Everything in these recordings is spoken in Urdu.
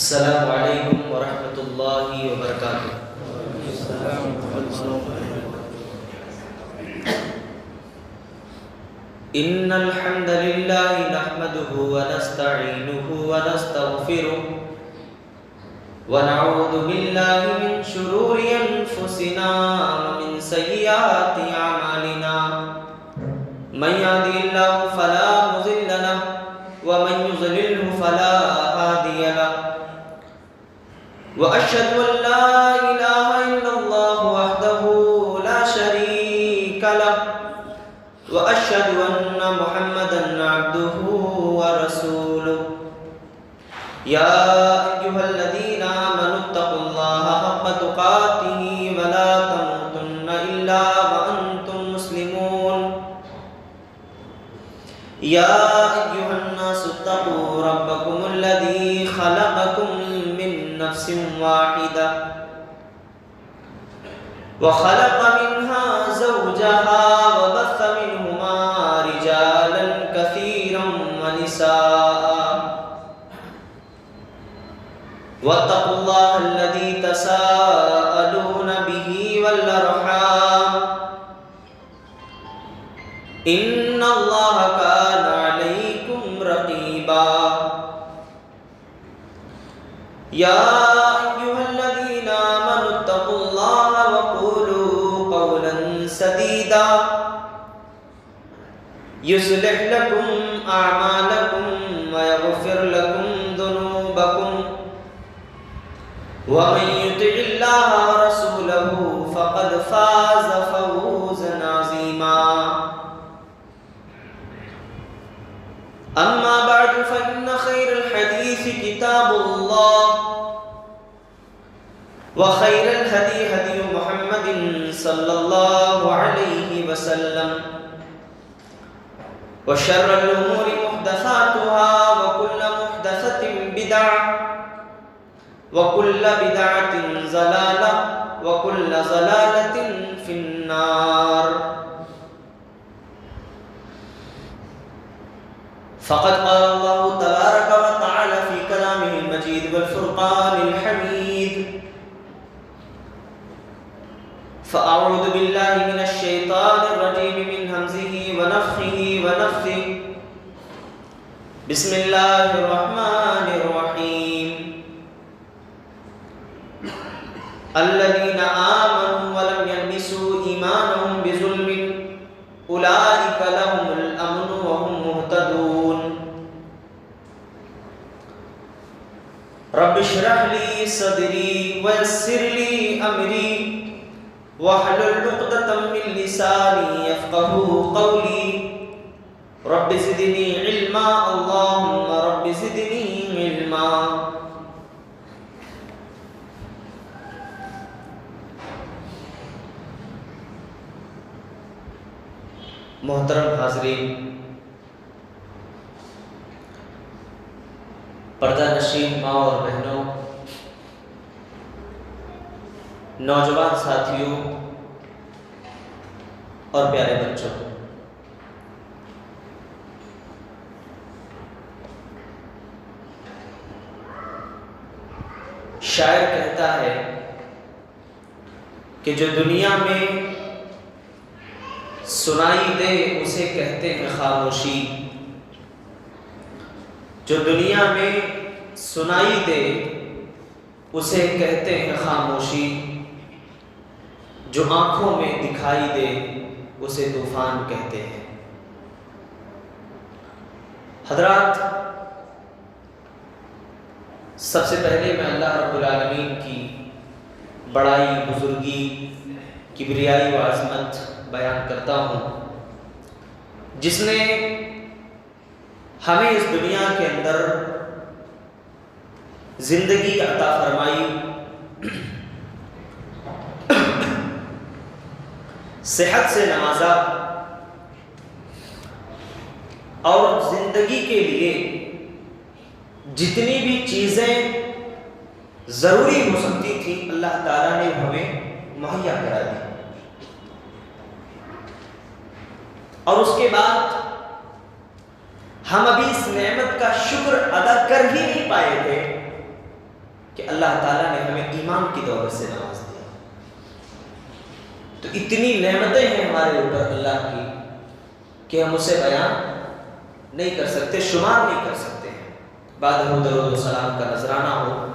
السلام علیکم ورحمۃ اللہ وبرکاتہ۔ ان الحمد للہ نحمده ونستعینه ونستغفره ونعوذ باللہ من شرور انفسنا ومن سیئات اعمالنا، من يهده الله فلا مضل له ومن يضلل فلا هادي له، وأشهد أن لا إله إلا الله وحده لا شريك له، وأشهد أن محمدا عبده ورسوله، يا أيها الذين آمنوا اتقوا الله حق تقاته ولا تموتن إلا وأنتم مسلمون، يا أيها الناس اتقوا ربكم الذي خلقكم من نفس واحدة وخلق منها زوجها وبث منهما رجالا كثيرا ونساء، واتقوا الله الذي تساءلون به والأرحام إن الله كان عليكم رقيبا، يا أيها الذين آمنوا اتقوا الله وقولوا قولا سديدا يصلح لكم أعمالكم ويغفر لكم ذنوبكم، ومن يطع الله ورسوله فقد فاز فوزا عظيما، أما بعد فإن خير الحديث كتاب الله، وخير الهدي هدي محمد صلى الله عليه وسلم، وشر الأمور محدثاتها وكل محدثة بدعة وكل بدعة ضلالة وكل ضلالة في النار، فقد قال الله تبارك وتعالى في كلامه المجيد والفرقان الحميد، فأعوذ بالله من الشيطان الرجيم من همزه ونفخه ونفثه، بسم الله الرحمن الرحيم، الذين آمنوا ولم يلبسوا إيمانهم بظلم أولئك لهم الأمن وهم مهتدون، رب اشرح لي صدري ويسر لي أمري واحلل عقدة من لساني يفقهوا قولي، رب زدني علما، اللهم رب زدني علما۔ محترم حاضرین، پردہ نشین ماں اور بہنوں، نوجوان ساتھیوں اور پیارے بچوں، شاعر کہتا ہے کہ جو دنیا میں سنائی دے اسے کہتے ہیں خاموشی، جو دنیا میں سنائی دے اسے کہتے ہیں خاموشی، جو آنکھوں میں دکھائی دے اسے طوفان کہتے ہیں۔ حضرات، سب سے پہلے میں اللہ رب العالمین کی بڑائی، بزرگی، کبریائی و عظمت بیان کرتا ہوں، جس نے ہمیں اس دنیا کے اندر زندگی عطا فرمائی، صحت سے نوازا، اور زندگی کے لیے جتنی بھی چیزیں ضروری ہو سکتی تھی اللہ تعالیٰ نے ہمیں مہیا کرا دی، اور اس کے بعد ہم ابھی اس نعمت کا شکر ادا کر ہی نہیں پائے تھے کہ اللہ تعالیٰ نے ہمیں ایمان کی دولت سے نواز دیا. تو اتنی نعمتیں ہیں ہمارے اوپر اللہ کی کہ ہم اسے بیان نہیں کر سکتے، شمار نہیں کر سکتے ہیں. بعد درود و سلام کا نذرانہ ہو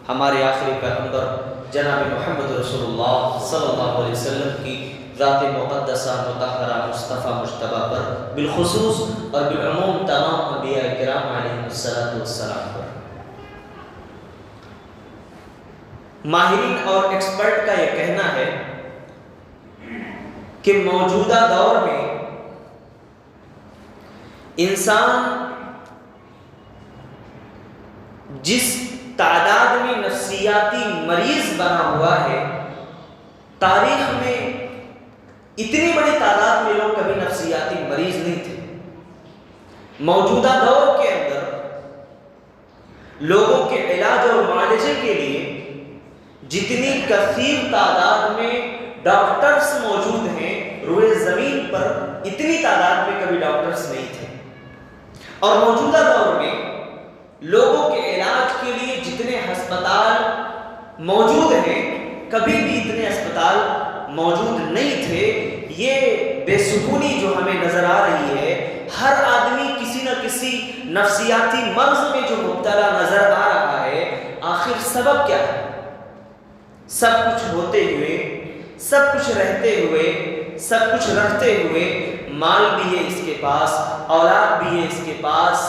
ہمارے آخری پیغمبر جناب محمد رسول اللہ صلی اللہ علیہ وسلم کی ذات مقدسہ مطہرہ مصطفیٰ مجتبیٰ پر بالخصوص اور بالعموم تمام انبیاء کرام علیہ السلام پر. ماہرین اور ایکسپرٹ کا یہ کہنا ہے کہ موجودہ دور میں انسان جس تعداد میں نفسیاتی مریض بنا ہوا ہے، تاریخ میں اتنی بڑی تعداد میں لوگ کبھی نفسیاتی مریض نہیں تھے. موجودہ دور کے اندر لوگوں کے علاج اور معالجے کے لیے جتنی کثیر تعداد میں ڈاکٹرز موجود ہیں روئے زمین پر، اتنی تعداد میں کبھی ڈاکٹرز نہیں تھے. اور موجودہ دور میں لوگوں کے علاج کے لیے جتنے ہسپتال موجود ہیں، کبھی بھی اتنے اسپتال موجود نہیں تھے. یہ بے سکونی جو ہمیں نظر آ رہی ہے، ہر آدمی کسی نہ کسی نفسیاتی مرض میں جو مبتلا نظر آ رہا ہے، آخر سبب کیا ہے؟ سب کچھ ہوتے ہوئے، سب کچھ رہتے ہوئے، سب کچھ رکھتے ہوئے، مال بھی ہے اس کے پاس، اولاد بھی ہے اس کے پاس،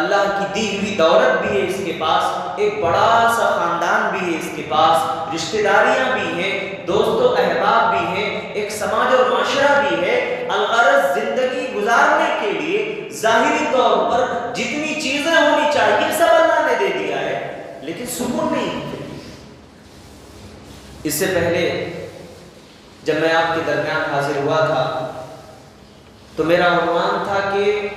اللہ کی دی ہوئی دولت بھی ہے اس کے پاس، ایک بڑا سا خاندان بھی ہے اس کے پاس، رشتہ داریاں بھی ہیں، دوست و احباب بھی ہیں، ایک سماج اور معاشرہ بھی ہے. الغرض زندگی گزارنے کے لیے ظاہری طور پر جتنی چیزیں ہونی چاہیے سب اللہ نے دے دیا ہے، لیکن سکون نہیں. اس سے پہلے جب میں آپ کے درمیان حاضر ہوا تھا تو میرا عنوان تھا کہ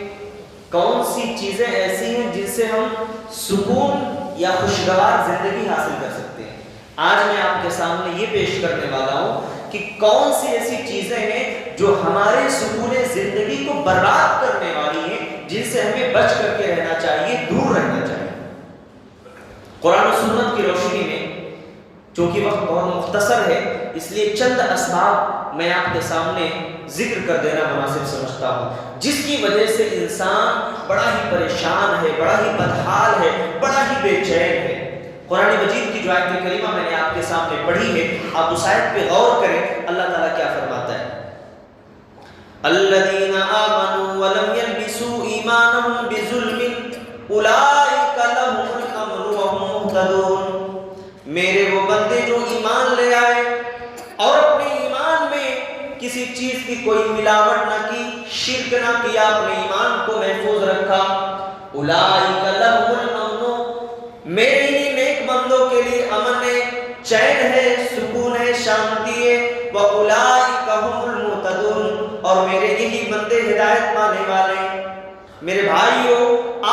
کون سی چیزیں ایسی ہیں جن سے ہم سکون یا خوشگوار زندگی حاصل کر سکتے ہیں. آج میں آپ کے سامنے یہ پیش کرنے والا ہوں کہ کون سی ایسی چیزیں ہیں جو ہمارے سکون زندگی کو برباد کرنے والی ہیں، جن سے ہمیں بچ کر کے رہنا چاہیے، دور رہنا چاہیے. قرآن و سنت کی روشنی میں چونکہ وقت بہت مختصر ہے، اس لیے چند اسباب میں آپ کے سامنے ذکر کر دینا مناسب سمجھتا ہوں، جس کی وجہ سے انسان بڑا ہی پریشان ہے، بڑا ہی بدحال ہے، بڑا ہی بے چین ہے. قرآن مجید کی جو آیت کریمہ میں نے آپ کے سامنے پڑھی ہے، آپ اس آیت پہ غور کریں. اللہ تعالیٰ کیا فرماتا ہے؟ الذین آمنوا ولم یلبسوا ایمانهم بظلم اولئک لهم الامن وهم مہتدون. میرے وہ بندے جو ایمان لے آئے اور اپنے ایمان میں کسی چیز کی کوئی ملاوٹ نہ کی، شرک نہ کیا، اپنے ایمان کو محفوظ رکھا، اولئک لهم الامن، میرے ہی نیک بندوں کے لیے امن ہے، چین ہے، سکون ہے، شانتی ہے. واولئک هم المہتدون، اور میرے یہی بندے ہدایت پانے والے. میرے بھائیو،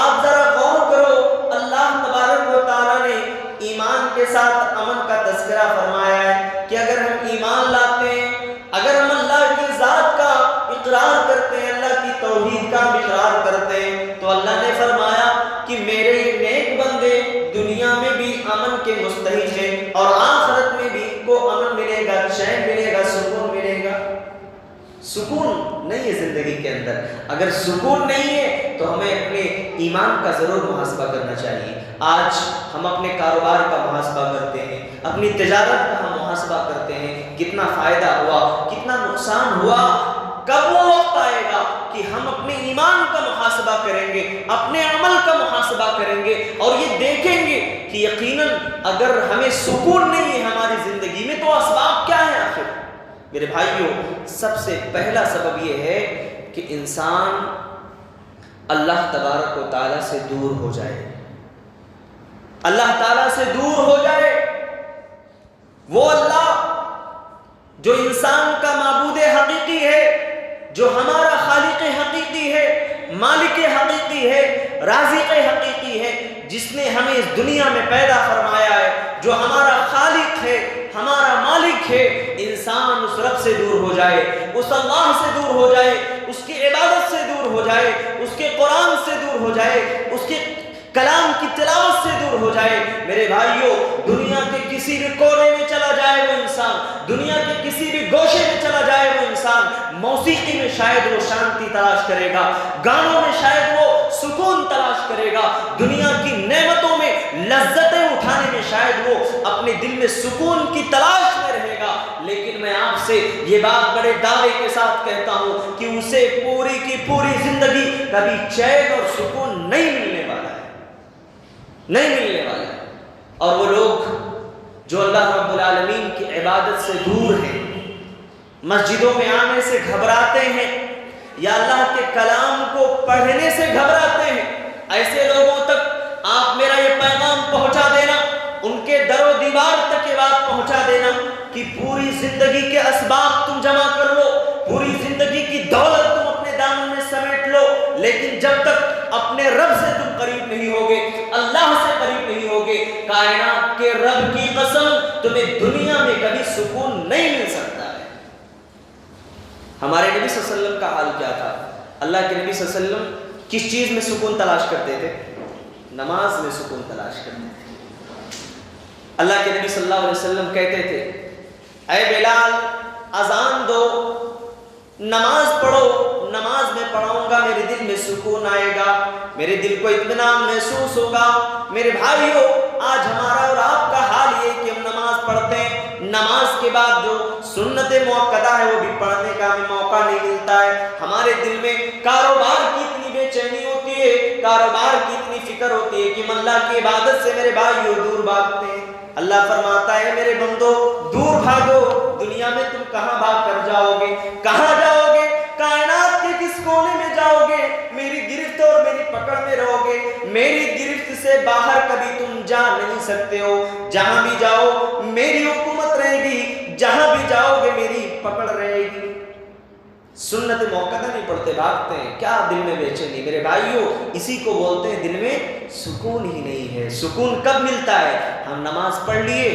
آپ ذرا غور کرو، اللہ تبارک و تعالیٰ نے ایمان کے ساتھ امن کا تذکرہ فرمایا ہے کہ اگر ہم ایمان لاتے ہیں، اگر ہم اللہ کی ذات کا اقرار کرتے ہیں، اللہ کی توحید کا اقرار کرتے ہیں، تو اللہ نے فرمایا کہ میرے نیک بندے دنیا میں بھی امن کے مستحق ہیں اور آخرت میں بھی ان کو امن ملے گا، چین ملے گا، سکون ملے گا. سکون نہیں ہے زندگی کے اندر. اگر سکون نہیں ہے تو ہمیں اپنے ایمان کا ضرور محاسبہ کرنا چاہیے. آج ہم اپنے کاروبار کا محاسبہ کرتے ہیں، اپنی تجارت کا ہم محاسبہ کرتے ہیں، کتنا فائدہ ہوا، کتنا نقصان ہوا. کب وہ وقت آئے گا کہ ہم اپنے ایمان کا محاسبہ کریں گے، اپنے عمل کا محاسبہ کریں گے اور یہ دیکھیں گے کہ یقیناً اگر ہمیں سکون نہیں ہے ہماری زندگی میں تو اسباب کیا ہیں آخر؟ میرے بھائیوں، سب سے پہلا سبب یہ ہے کہ انسان اللہ تبارک و تعالیٰ سے دور ہو جائے، اللہ تعالیٰ سے دور ہو جائے. وہ اللہ جو انسان کا معبود حقیقی ہے، جو ہمارا خالق حقیقی ہے، مالک حقیقی ہے، رازق حقیقی ہے، جس نے ہمیں اس دنیا میں پیدا فرمایا ہے، جو ہمارا خالق ہے، ہمارا مالک ہے. انسان اس رب سے دور ہو جائے، اس اللہ سے دور ہو جائے، اس کی عبادت سے دور ہو جائے، اس کے قرآن سے دور ہو جائے، اس کے کلام کی تلاوت سے دور ہو جائے، میرے بھائیوں دنیا کے کسی بھی کونے میں چلا جائے وہ انسان، دنیا کے کسی بھی گوشے میں چلا جائے وہ انسان، موسیقی میں شاید وہ شانتی تلاش کرے گا، گانوں میں شاید وہ سکون تلاش کرے گا، دنیا کی نعمتوں میں لذتیں اٹھانے میں شاید وہ اپنے دل میں سکون کی تلاش میں رہے گا، لیکن میں آپ سے یہ بات بڑے دعوے کے ساتھ کہتا ہوں کہ اسے پوری کی پوری زندگی کبھی چین اور سکون نہیں ملنے والا ہے، نہیں ملنے والا ہے۔ اور وہ لوگ جو اللہ رب العالمین کی عبادت سے دور ہیں، مسجدوں میں آنے سے گھبراتے ہیں یا اللہ کے کلام کو پڑھنے سے گھبراتے ہیں، ایسے لوگوں تک آپ میرا یہ پیغام پہنچا دینا، ان کے در و دیوار تک یہ بات پہنچا دینا کہ پوری زندگی کے اسباب تم جمع کر لو، پوری زندگی کی دولت تم اپنے دامن میں سمیٹ لو، لیکن جب تک اپنے رب سے تم قریب نہیں ہوگے، اللہ سے قریب نہیں ہوگے، کائنات کے رب کی قسم تمہیں دنیا میں کبھی سکون نہیں مل سکتا ہے۔ ہمارے نبی صلی اللہ علیہ وسلم کا حال کیا تھا؟ اللہ کے نبی صلی اللہ علیہ وسلم کس چیز میں سکون تلاش کرتے تھے؟ نماز میں سکون تلاش کرتے تھے۔ اللہ کے نبی صلی اللہ علیہ وسلم کہتے تھے اے بلال اذان دو، نماز پڑھو، نماز میں پڑھاؤں گا، میرے دل میں سکون آئے گا، میرے دل کو اطمینان محسوس ہوگا۔ میرے بھائیوں آج ہمارا اور آپ کا حال یہ کہ ہم نماز پڑھتے ہیں، نماز کے بعد جو سنت موقدہ ہے وہ بھی پڑھنے کا ہمیں موقع نہیں ملتا ہے، ہمارے دل میں کاروبار کی اتنی بے چینی ہوتی ہے، کاروبار کی اتنی فکر ہوتی ہے کہ ہم اللہ کی عبادت سے میرے بھائیوں دور بھاگتے ہیں۔ اللہ فرماتا ہے میرے بندو دور بھاگو، دنیا میں تم کہاں بھاگ کر جاؤ گے، کہاں جاؤ گے، کائنات کے کس کونے میں جاؤ گے، میری گرفت اور میری پکڑ میں رہو گے، میری گرفت سے باہر کبھی تم جا نہیں سکتے ہو، جہاں بھی جاؤ میری حکومت رہے گی، جہاں بھی جاؤ گے میری پکڑ رہے گی۔ سنت موقدہ نہیں پڑھتے، بھاگتے ہیں، کیا دل میں بے چینی؟ میرے بھائیوں اسی کو بولتے ہیں دل میں سکون ہی نہیں ہے۔ سکون کب ملتا ہے؟ ہم نماز پڑھ لیے،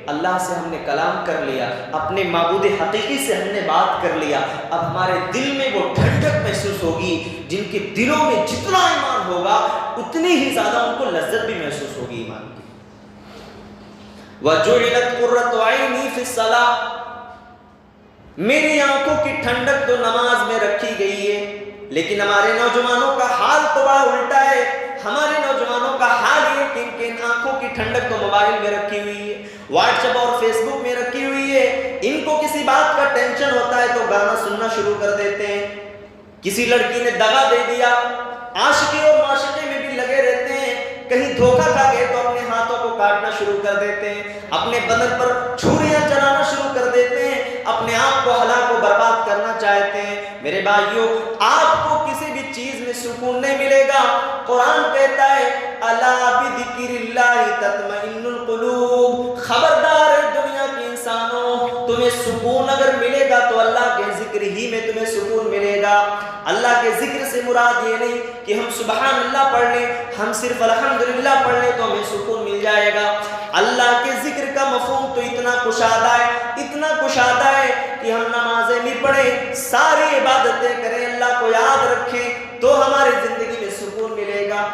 اللہ سے ہم نے کلام کر لیا، اپنے معبود حقیقی سے ہم نے بات کر لیا، اب ہمارے دل میں وہ ٹھنڈک محسوس ہوگی، جن کے دلوں میں جتنا ایمان ہوگا اتنی ہی زیادہ ان کو لذت بھی محسوس ہوگی ایمان کی۔ وَجُعِلَتْ قُرَّةُ عَيْنِي فِي الصَّلَاةِ، میری آنکھوں کی ٹھنڈک تو نماز میں رکھی گئی ہے، لیکن ہمارے نوجوانوں کا حال تو بڑا الٹا ہے۔ ہمارے نوجوانوں کا حال یہ کہ ان آنکھوں کی ٹھنڈک تو موبائل میں رکھی ہوئی ہے، واٹس ایپ اور فیس بک میں رکھی ہوئی ہے، ان کو کسی بات کا ٹینشن ہوتا ہے تو گانا سننا شروع کر دیتے ہیں، کسی لڑکی نے دغا دے دیا، عاشقی اور معاشقے میں بھی لگے رہتے ہیں، کہیں دھوکہ کھا گئے تو اپنے ہاتھوں کو کاٹنا شروع کر دیتے ہیں، اپنے بدن پر چھریاں چلانا شروع کر دیتے ہیں، اپنے آپ کو ہلاک و برباد کرنا چاہتے ہیں۔ میرے بھائیوں آپ کو کسی بھی چیز میں سکون نہیں ملے گا۔ قرآن کہتا ہے الا بذکر اللہ تطمئن القلوب، خبردار ہے دنیا کے انسانوں، تمہیں سکون اگر ملے گا تو اللہ کے ذکر ہی میں تمہیں سکون ملے گا۔ اللہ کے ذکر سے مراد یہ نہیں کہ ہم سبحان اللہ پڑھ لیں، ہم صرف الحمدللہ پڑھ لیں تو ہمیں سکون مل جائے گا۔ اللہ کے ذکر کا مفہوم تو اتنا کشادہ ہے، اتنا کشادہ ہے کہ ہم نمازیں بھی پڑھیں، ساری عبادتیں کریں، اللہ کو یاد رکھیں تو ہماری زندگی میں سکون ملے گا۔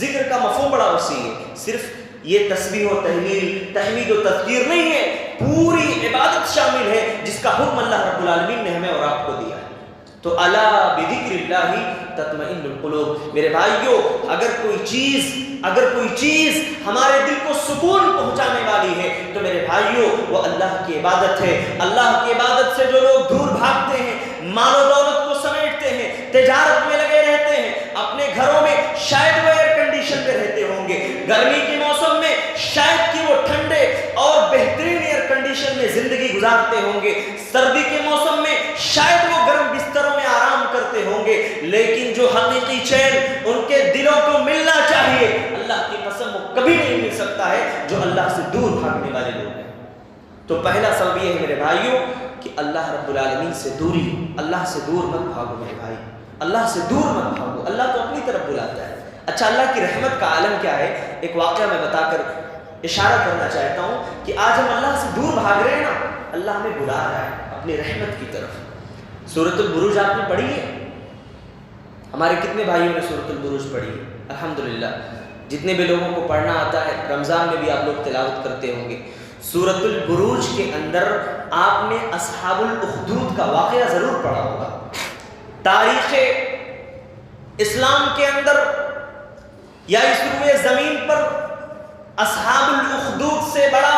ذکر کا مفہوم بڑا وسیع ہے، صرف یہ تسبیح و تحلیل، تحمید و تذکیر نہیں ہے، پوری عبادت شامل ہے جس کا حکم اللہ رب العالمین نے ہمیں اور آپ کو دیا ہے۔ تو الا بذکر اللہ تطمئن القلوب۔ میرے بھائیوں اگر کوئی چیز ہمارے دل کو سکون پہنچانے والی ہے تو میرے بھائیوں وہ اللہ کی عبادت ہے۔ اللہ کی عبادت سے جو لوگ دور بھاگتے ہیں، مال و دولت کو سمیٹتے ہیں، تجارت میں لگے رہتے ہیں، اپنے گھروں میں شاید وہ ایئر کنڈیشن پہ رہتے ہوں گے، گرمی کے موسم میں شاید کہ وہ ٹھنڈے اور بہترین ایئر کنڈیشن میں زندگی گزارتے ہوں گے، سردی کے موسم میں شاید وہ گرم بستروں میں آرام کرتے ہوں گے، لیکن جو حقیقی چین ان کے دلوں کو ملنا چاہیے اللہ کی قسم وہ کبھی نہیں مل سکتا ہے جو اللہ سے دور بھاگنے والے لوگ ہیں۔ تو پہلا سبب یہ ہے میرے بھائیوں کہ اللہ رب العالمین سے دوری، اللہ سے دور مت بھاگو میرے بھائی، اللہ سے دور مت بھاگو، اللہ تو اپنی طرف بلاتا ہے۔ اچھا اللہ کی رحمت کا عالم کیا ہے؟ ایک واقعہ میں بتا کر اشارہ کرنا چاہتا ہوں کہ آج ہم اللہ سے دور بھاگ رہے ہیں نا، اللہ ہمیں بلا رہا ہے اپنی رحمت کی طرف۔ سورۃ البروج آپ نے پڑھی ہے؟ ہمارے کتنے بھائیوں نے سورۃ البروج پڑھی ہے؟ الحمدللہ جتنے بھی لوگوں کو پڑھنا آتا ہے رمضان میں بھی آپ لوگ تلاوت کرتے ہوں گے. سورۃ البروج کے اندر آپ نے اصحاب الاخدود کا واقعہ ضرور پڑھا ہوگا. تاریخ اسلام کے اندر یا اس روئے زمین پر اصحاب الاخدود سے بڑا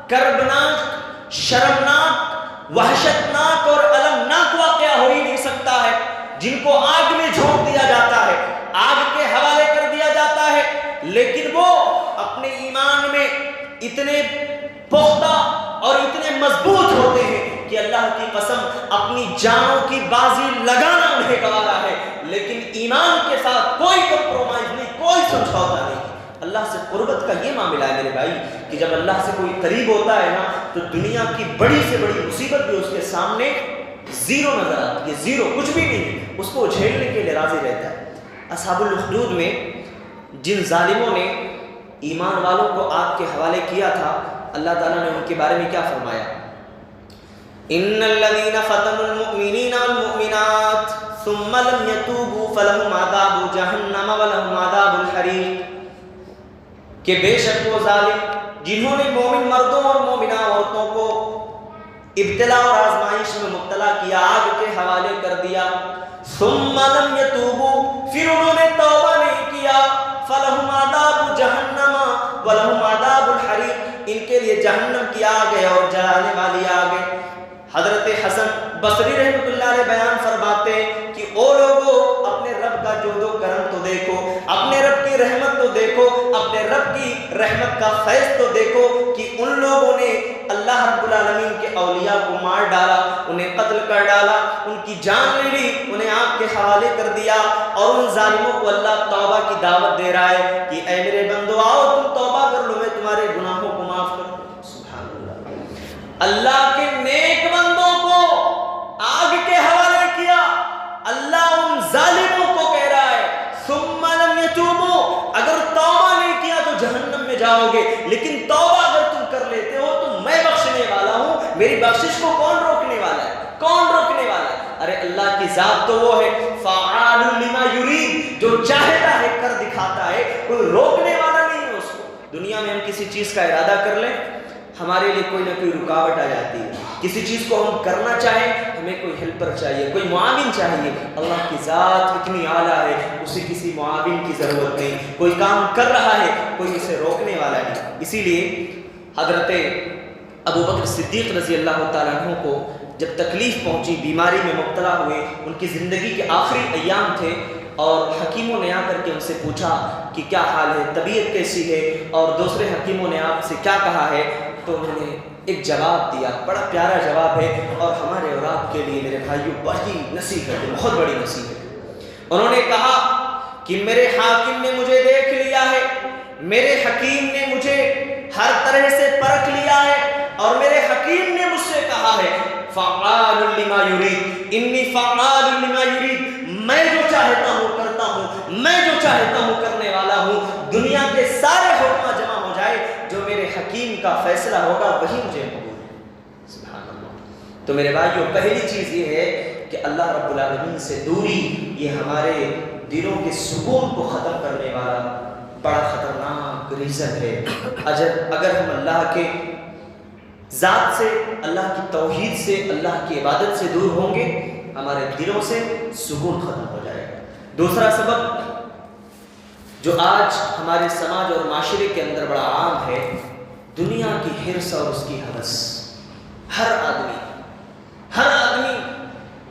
کربناک، شرمناک، وحشتناک اور المناک واقعہ ہو ہی نہیں سکتا ہے، جن کو آگ میں جھونک دیا جاتا ہے، آگ کے حوالے کر دیا جاتا ہے، لیکن وہ اپنے ایمان میں اتنے پختہ اور اتنے مضبوط ہوتے ہیں کہ اللہ کی قسم اپنی جانوں کی بازی لگانا انہیں گوارا ہے، لیکن ایمان کے ساتھ کوئی کمپرومائز نہیں، کوئی سمجھوتا نہیں. اللہ سے قربت کا یہ معاملہ ہے میرے بھائی کہ جب اللہ سے کوئی قریب ہوتا ہے نا تو دنیا کی بڑی سے بڑی مصیبت بھی اس کے سامنے زیرو نظر آتی ہے، زیرو، کچھ بھی نہیں، اس کو جھیلنے کے لیے راضی رہتا ہے. اصحاب الاخدود میں جن ظالموں نے ایمان والوں کو آگ کے حوالے کیا تھا، اللہ تعالیٰ نے ان کے بارے میں کیا فرمایا؟ ان الذين فتنوا المؤمنين والمؤمنات ثم لم يتوبوا فلهم عذاب جہنم ولهم عذاب الحریق، کہ بے شک وہ ظالم جنہوں نے مومن مردوں اور مومنہ عورتوں کو ابتلا اور آزمائش میں مبتلا کیا، آگ کے حوالے کر دیا، ثم لم يتوبوا، پھر انہوں نے توبہ نہیں کیا، فلهم عذاب جہنم ولهم عذاب الحریق، ان کے لیے جہنم کی آگ ہے اور جلانے والی آگ ہے. حضرت حسن بصری رحمۃ اللہ علیہ بیان فرماتے کہ او لوگو اپنے رب کا جود و کرم تو دیکھو، اپنے رب کی رحمت تو دیکھو، اپنے رب کی رحمت کا فیض تو دیکھو کہ ان لوگوں نے اللہ رب العالمین کے اولیاء کو مار ڈالا، انہیں قتل کر ڈالا، ان کی جان لے لی، انہیں آگ کے حوالے کر دیا، اور ان ظالموں کو اللہ توبہ کی دعوت دے رہا ہے کہ اے میرے بندو آؤ تم توبہ کر لو، میں تمہارے گناہوں کو معاف کر دوں. سبحان اللہ. اللہ کے نیک بندوں کو آگ کے حوالے کیا، اللہ ان ظالموں کو کہہ رہا ہے ثم لم يتوبوا، اگر توبہ نہیں کیا تو جہنم میں جاؤ گے، لیکن توبہ اگر تم کر لیتے ہو تو میں بخشنے والا ہوں. میری بخشش کو کون روکنے والا ہے؟ کون روکنے والا ہے؟ ارے اللہ کی ذات تو وہ ہے فعال لما یرید، جو چاہتا ہے کر دکھاتا ہے، کوئی روکنے والا نہیں ہے اس کو. دنیا میں ہم کسی چیز کا ارادہ کر لیں ہمارے لیے کوئی نہ کوئی رکاوٹ آ جاتی ہے. کسی چیز کو ہم کرنا چاہیں ہمیں کوئی ہیلپر چاہیے، کوئی معاون چاہیے. اللہ کی ذات اتنی اعلیٰ ہے، اسے کسی معاون کی ضرورت نہیں. کوئی کام کر رہا ہے کوئی اسے روکنے والا نہیں. اسی لیے حضرت ابوبکر صدیق رضی اللہ تعالیٰ عنہ کو جب تکلیف پہنچی، بیماری میں مبتلا ہوئے، ان کی زندگی کے آخری ایام تھے، اور حکیموں نے آ کر کے ان سے پوچھا کہ کیا حال ہے، طبیعت کیسی ہے، اور دوسرے حکیموں نے آپ سے کیا کہا ہے، تو انہوں نے ایک جواب دیا، بڑا پیارا جواب ہے اور ہمارے اور آپ کے لیے میرے بھائیوں بڑی نصیحت ہے، بہت بڑی نصیحت ہے. انہوں نے کہا کہ میرے حاکم نے مجھے دیکھ لیا ہے، میرے حکیم نے مجھے ہر طرح سے پرکھ لیا ہے، اور میرے حکیم نے مجھ سے کہا ہے فعال لما یرید، انی فعال لما یرید، میں جو چاہتا ہوں کرتا ہوں، میں جو چاہتا ہوں کرنے والا ہوں. دنیا کے سارے حکم جمع ہو جائے، جو میرے حکیم کا فیصلہ ہوگا وہی مجھے قبول ہے. سبحان اللہ. تو میرے بھائیو پہلی چیز یہ ہے کہ اللہ رب العالمین سے دوری یہ ہمارے دلوں کے سکون کو ختم کرنے والا بڑا خطرناک ریزن ہے. اگر ہم اللہ کے ذات سے، اللہ کی توحید سے، اللہ کی عبادت سے دور ہوں گے ہمارے دلوں سے سکون ختم ہو جائے گا. دوسرا سبب جو آج ہمارے سماج اور معاشرے کے اندر بڑا عام ہے، دنیا کی حرص اور اس کی ہوس. ہر آدمی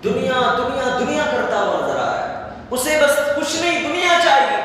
دنیا دنیا دنیا کرتا ہوا نظر آ رہا ہے. اسے بس کچھ نہیں، دنیا چاہیے،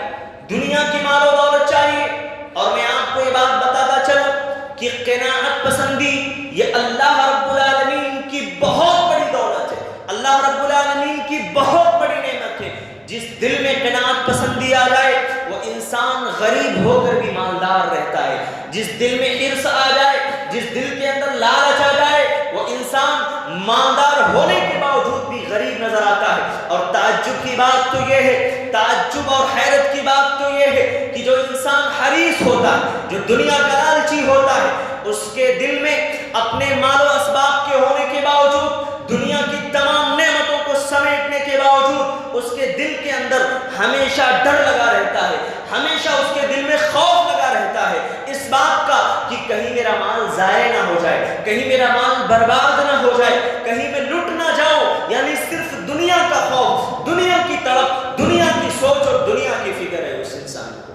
دنیا کی مال و دولت چاہیے. اور میں آپ کو یہ بات بتاتا چلوں کہ قناعت پسندی یہ اللہ رب العالمین کی بہت بڑی دولت ہے، اللہ رب العالمین کی بہت بڑی نعمت ہے. جس دل میں قناعت پسندی آ جائے وہ انسان غریب ہو کر بھی مالدار رہتا ہے. جس دل میں حرص آ جائے، جس دل کے اندر لالچ آ جائے، وہ انسان مالدار ہونے کے باوجود بھی غریب نظر آتا ہے. اور تعجب کی بات تو یہ ہے، تعجب اور حیرت کی بات تو یہ ہے کہ جو انسان حریص ہوتا ہے، جو دنیا کا لالچی ہوتا ہے، اس کے دل میں اپنے مال و اسباب کے ہونے کے باوجود، دنیا کی تمام نعمتوں کو سمیٹنے کے باوجود، اس کے دل کے اندر ہمیشہ ڈر لگا رہتا ہے، ہمیشہ اس کے دل میں خوف لگا رہتا ہے اس بات کا کہ کہیں میرا مال ضائع نہ ہو جائے، کہیں میرا مال برباد نہ ہو جائے، کہیں میں لٹ نہ جاؤں۔ یعنی صرف دنیا کا خوف، دنیا کی تڑپ، دنیا کی سوچ اور دنیا کی فکر ہے اس انسان کو۔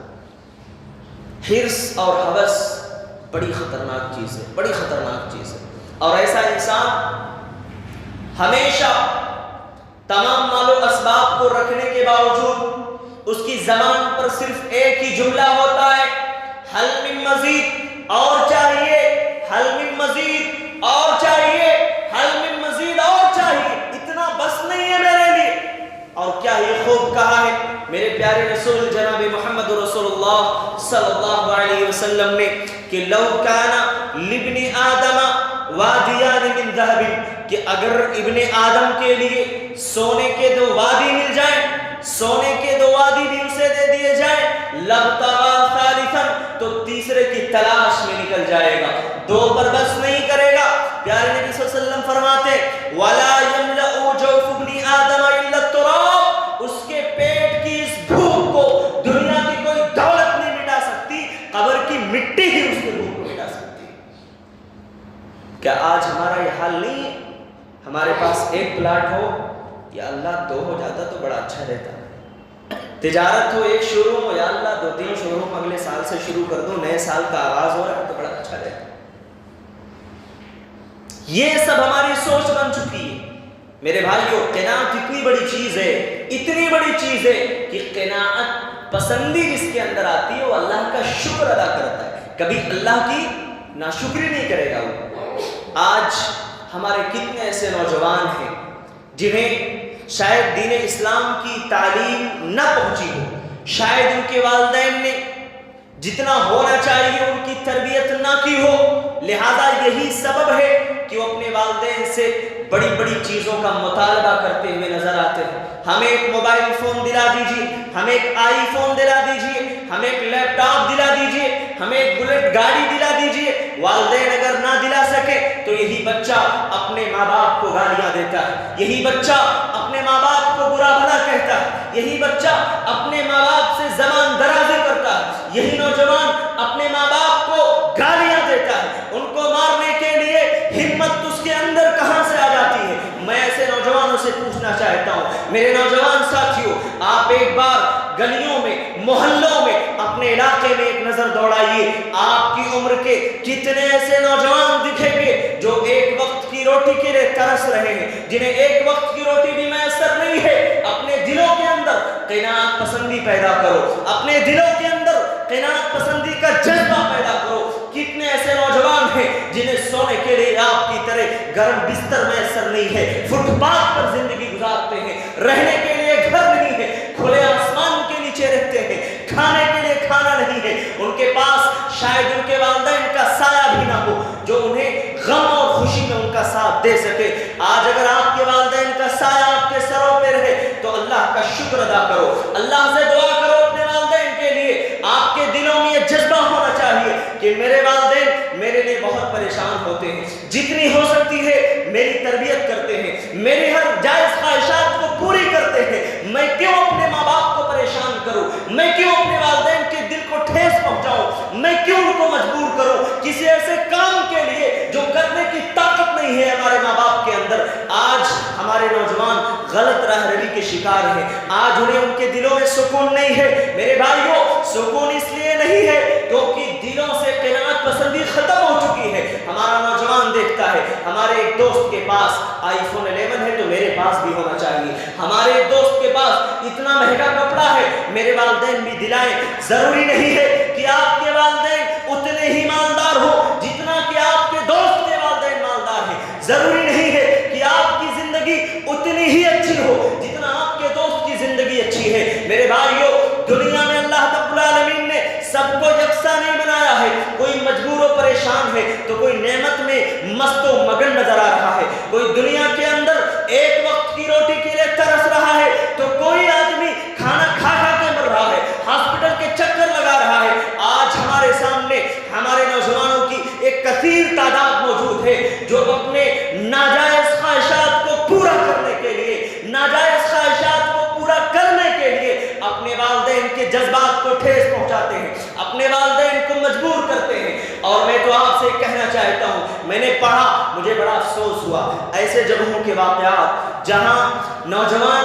حرص اور ہوس بڑی خطرناک چیز ہے، بڑی خطرناک چیز ہے۔ اور ایسا انسان ہمیشہ تمام مال و اسباب کو رکھنے کے باوجود اس کی زبان پر صرف ایک ہی جملہ ہوتا ہے، حل من مزید، اور چاہیے، حل من مزید، اور چاہیے، حل من مزید، اور چاہیے، اتنا بس نہیں ہے میرے لیے۔ اور کیا یہ خوب کہا ہے میرے پیارے رسول جناب محمد رسول اللہ صلی اللہ علیہ وسلم نے کہ لو کان لابن آدم وادیان من ذہب، کہ اگر ابن آدم کے لیے سونے کے دو وادی مل جائیں، سونے کے دو وادی بھی اسے دے دیے جائیں، لابتغى ثالثا، تو تیسرے کی تلاش میں نکل جائے گا، دو پر بس نہیں کرے گا۔ پیارے نبی صلی اللہ علیہ وسلم فرماتے وَلَا يَمْلَأُ جَوْفُ ابْنِ آدَمَ إِلَّا التُّرَابُ، اس کے پیٹ کی اس بھوک کو دنیا کی کوئی دولت نہیں مٹا سکتی، قبر کی مٹی ہی اس کے بھوک کو مٹا سکتی۔ کیا آج ہمارا یہ حال نہیں ہے؟ ہمارے پاس ایک پلاٹ ہو یا اللہ دو ہو جاتا تو بڑا اچھا رہتا، تجارت ہو ایک شو روم ہو یا اللہ 2-3 شو روم اگلے سال سے شروع کر دوں، نئے سال کا آغاز ہو رہا ہے تو بڑا اچھا رہتا۔ یہ سب ہماری سوچ بن چکی ہے میرے بھائیو۔ قناعت اتنی بڑی چیز ہے، اتنی بڑی چیز ہے کہ قناعت پسندی جس کے اندر آتی ہے وہ اللہ کا شکر ادا کرتا ہے، کبھی اللہ کی ناشکری نہیں کرے گا وہ۔ آج ہمارے کتنے ایسے نوجوان ہیں جنہیں شاید دین اسلام کی تعلیم نہ پہنچی ہو، شاید ان کے والدین نے جتنا ہونا چاہیے ان کی تربیت نہ کی ہو، لہذا یہی سبب ہے کہ وہ اپنے والدین سے بڑی بڑی چیزوں کا مطالبہ کرتے ہوئے نظر آتے ہیں۔ ہمیں ایک موبائل فون دلا دیجیے، ہمیں ایک آئی فون دلا دیجیے، ہمیں ایک لیپ ٹاپ دلا دیجیے، ہمیں ایک بلیٹ گاڑی دلا دیجیے۔ والدین اگر نہ دلا سکے تو یہی بچہ اپنے ماں باپ کو گالیاں دیتا ہے، یہی بچہ اپنے ماں باپ کو برا بھلا کہتا ہے، یہی بچہ اپنے ماں باپ سے زبان درازی کرتا ہے، یہی نوجوان اپنے ماں باپ کو گالیاں دیتا ہے، ان کو مارنے کے لیے ہمت اس کے اندر کہاں سے آ جاتی ہے؟ میں ایسے نوجوانوں سے پوچھنا چاہتا ہوں میرے نوجوان ساتھیوں، آپ ایک بار گلیوں میں، محلوں میں، اپنے علاقے میں ایک نظر دوڑائیے، آپ کی عمر کے کتنے ایسے نوجوان دکھیں گے جو ایک وقت کی روٹی کے لیے ترس رہے ہیں، جنہیں ایک وقت کی روٹی بھی میسر نہیں ہے۔ اپنے دلوں کے اندر قناعت پسندی پیدا کرو، اپنے دلوں کے اندر قناعت پسندی کا جذبہ پیدا کرو۔ کتنے ایسے نوجوان ہیں جنہیں سونے کے لیے آپ کی طرح گرم بستر میسر نہیں ہے، فٹ پاتھ پر زندگی گزارتے ہیں، رہنے کے لیے گھر نہیں ہے، کھلے آسمان کے نیچے رہتے ہیں، کھانے کے لیے کھانا نہیں ہے، ان کے پاس شاید ان کے والدین کا سایہ بھی نہ ہو جو انہیں غم اور خوشی میں ان کا ساتھ دے سکے۔ آج اگر آپ کے والدین کا سایہ آپ کے سروں پہ رہے تو اللہ کا شکر ادا کرو، اللہ سے دعا کرو اپنے والدین کے لیے۔ آپ کے دلوں میں یہ جذبہ ہونا چاہیے کہ میرے والدین میرے لیے بہت پریشان ہوتے ہیں، جتنی ہو سکتی ہے میری تربیت کرتے ہیں، میری ہر جائز خواہشات کو پوری کرتے ہیں، میں کیوں اپنے ماں باپ کو پریشان کروں، میں کیوں اپنے والدین کے دل کو ٹھیس پہنچاؤں، میں کیوں ان کو مجبور کروں کسی ایسے کام کے لیے جو کرنے کی طاقت نہیں ہے ہمارے ماں باپ کے اندر۔ آج ہمارے نوجوان غلط راہ روی کے شکار ہیں، آج انہیں ان کے دلوں میں سکون نہیں ہے۔ میرے بھائیوں، سکون اس لیے نہیں ہے کیونکہ دلوں سے قناعت پسندی ختم ہو چکی ہے۔ ہمارا نوجوان دیکھتا ہے ہمارے ایک دوست کے پاس آئی فون 11 ہے تو میرے پاس بھی ہونا چاہیے، ہمارے ایک دوست کے پاس اتنا مہنگا کپڑا ہے میرے والدین بھی دلائیں۔ ضروری نہیں ہے کہ آپ کے والدین اتنے ہی مالدار ہو جتنا کہ آپ کے دوست کے والدین مالدار ہیں، ضروری نہیں ہے کہ آپ کی زندگی اتنی ہی اچھی ہو جتنا آپ کے دوست کی زندگی اچھی ہے۔ میرے بھائیوں، دنیا میں اللہ رب العالمین نے سب کو یکساں نہیں بنایا ہے، کوئی مجبور و پریشان ہے تو کوئی نعمت میں مست و مگن نظر آ رہا ہے، کوئی دنیا کے اندر ایک وقت کی روٹی کے لیے ترس رہا ہے تو کوئی آدمی کھانا کھا کھا کے مر رہا ہے، ہاسپٹل کے چکر لگا رہا ہے۔ آج ہمارے سامنے ہمارے نوجوانوں کی ایک کثیر تعداد موجود ہے جو اپنے ناجائز خواہشات کو پورا کرنے کے لیے، ناجائز خواہشات کو پورا اور میں تو آپ سے کہنا چاہتا ہوں، میں نے پڑھا، مجھے بڑا افسوس ہوا ایسے جگہوں کے واقعات جہاں نوجوان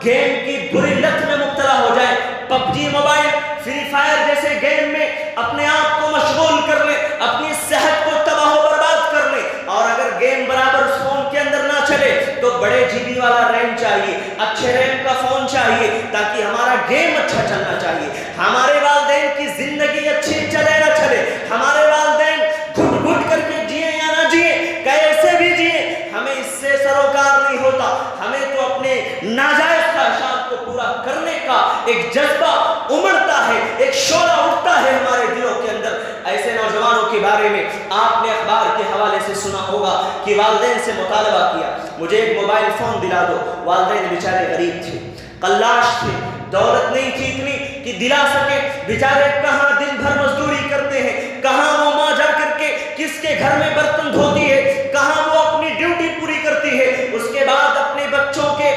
گیم کی بری لت میں مبتلا ہو جائیں، پب جی موبائل، فری فائر جیسے گیم میں اپنے آپ کو مشغول کر لیں، اپنی صحت کو تباہ و برباد کر لیں، اور اگر گیم برابر فون کے اندر نہ چلے تو بڑے جی بی والا ریم چاہیے، اچھے ریم کا فون چاہیے، تاکہ ہمارا گیم اچھا چلنا چاہیے، ہمارے والدین کی زندگی اچھی چلے نہ چلے، ہمارے والدین گھٹ گھٹ کر کے جیے یا نہ جیے، کیسے بھی جیے، ہمیں اس سے سروکار نہیں ہوتا، ہمیں تو اپنے ناجائز خواہشات کو پورا کرنے کا ایک جذبہ امڑتا ہے، ایک شعلہ اٹھتا ہے ہمارے دلوں کے اندر۔ ایسے نوجوانوں کے بارے میں آپ نے اخبار کے حوالے سے سنا ہوگا کہ والدین سے مطالبہ کیا، مجھے ایک موبائل فون دلا دو، والدین بیچارے غریب تھے، قلاش تھے، دولت نہیں تھی اتنی کہ دلا سکے، بیچارے کہاں دن بھر مزدوری کرتے ہیں، کہاں وہ ماں جا کر کے کس کے گھر میں برتن دھوتی ہے، کہاں وہ اپنی ڈیوٹی پوری کرتی ہے، اس کے بعد اپنے بچوں کے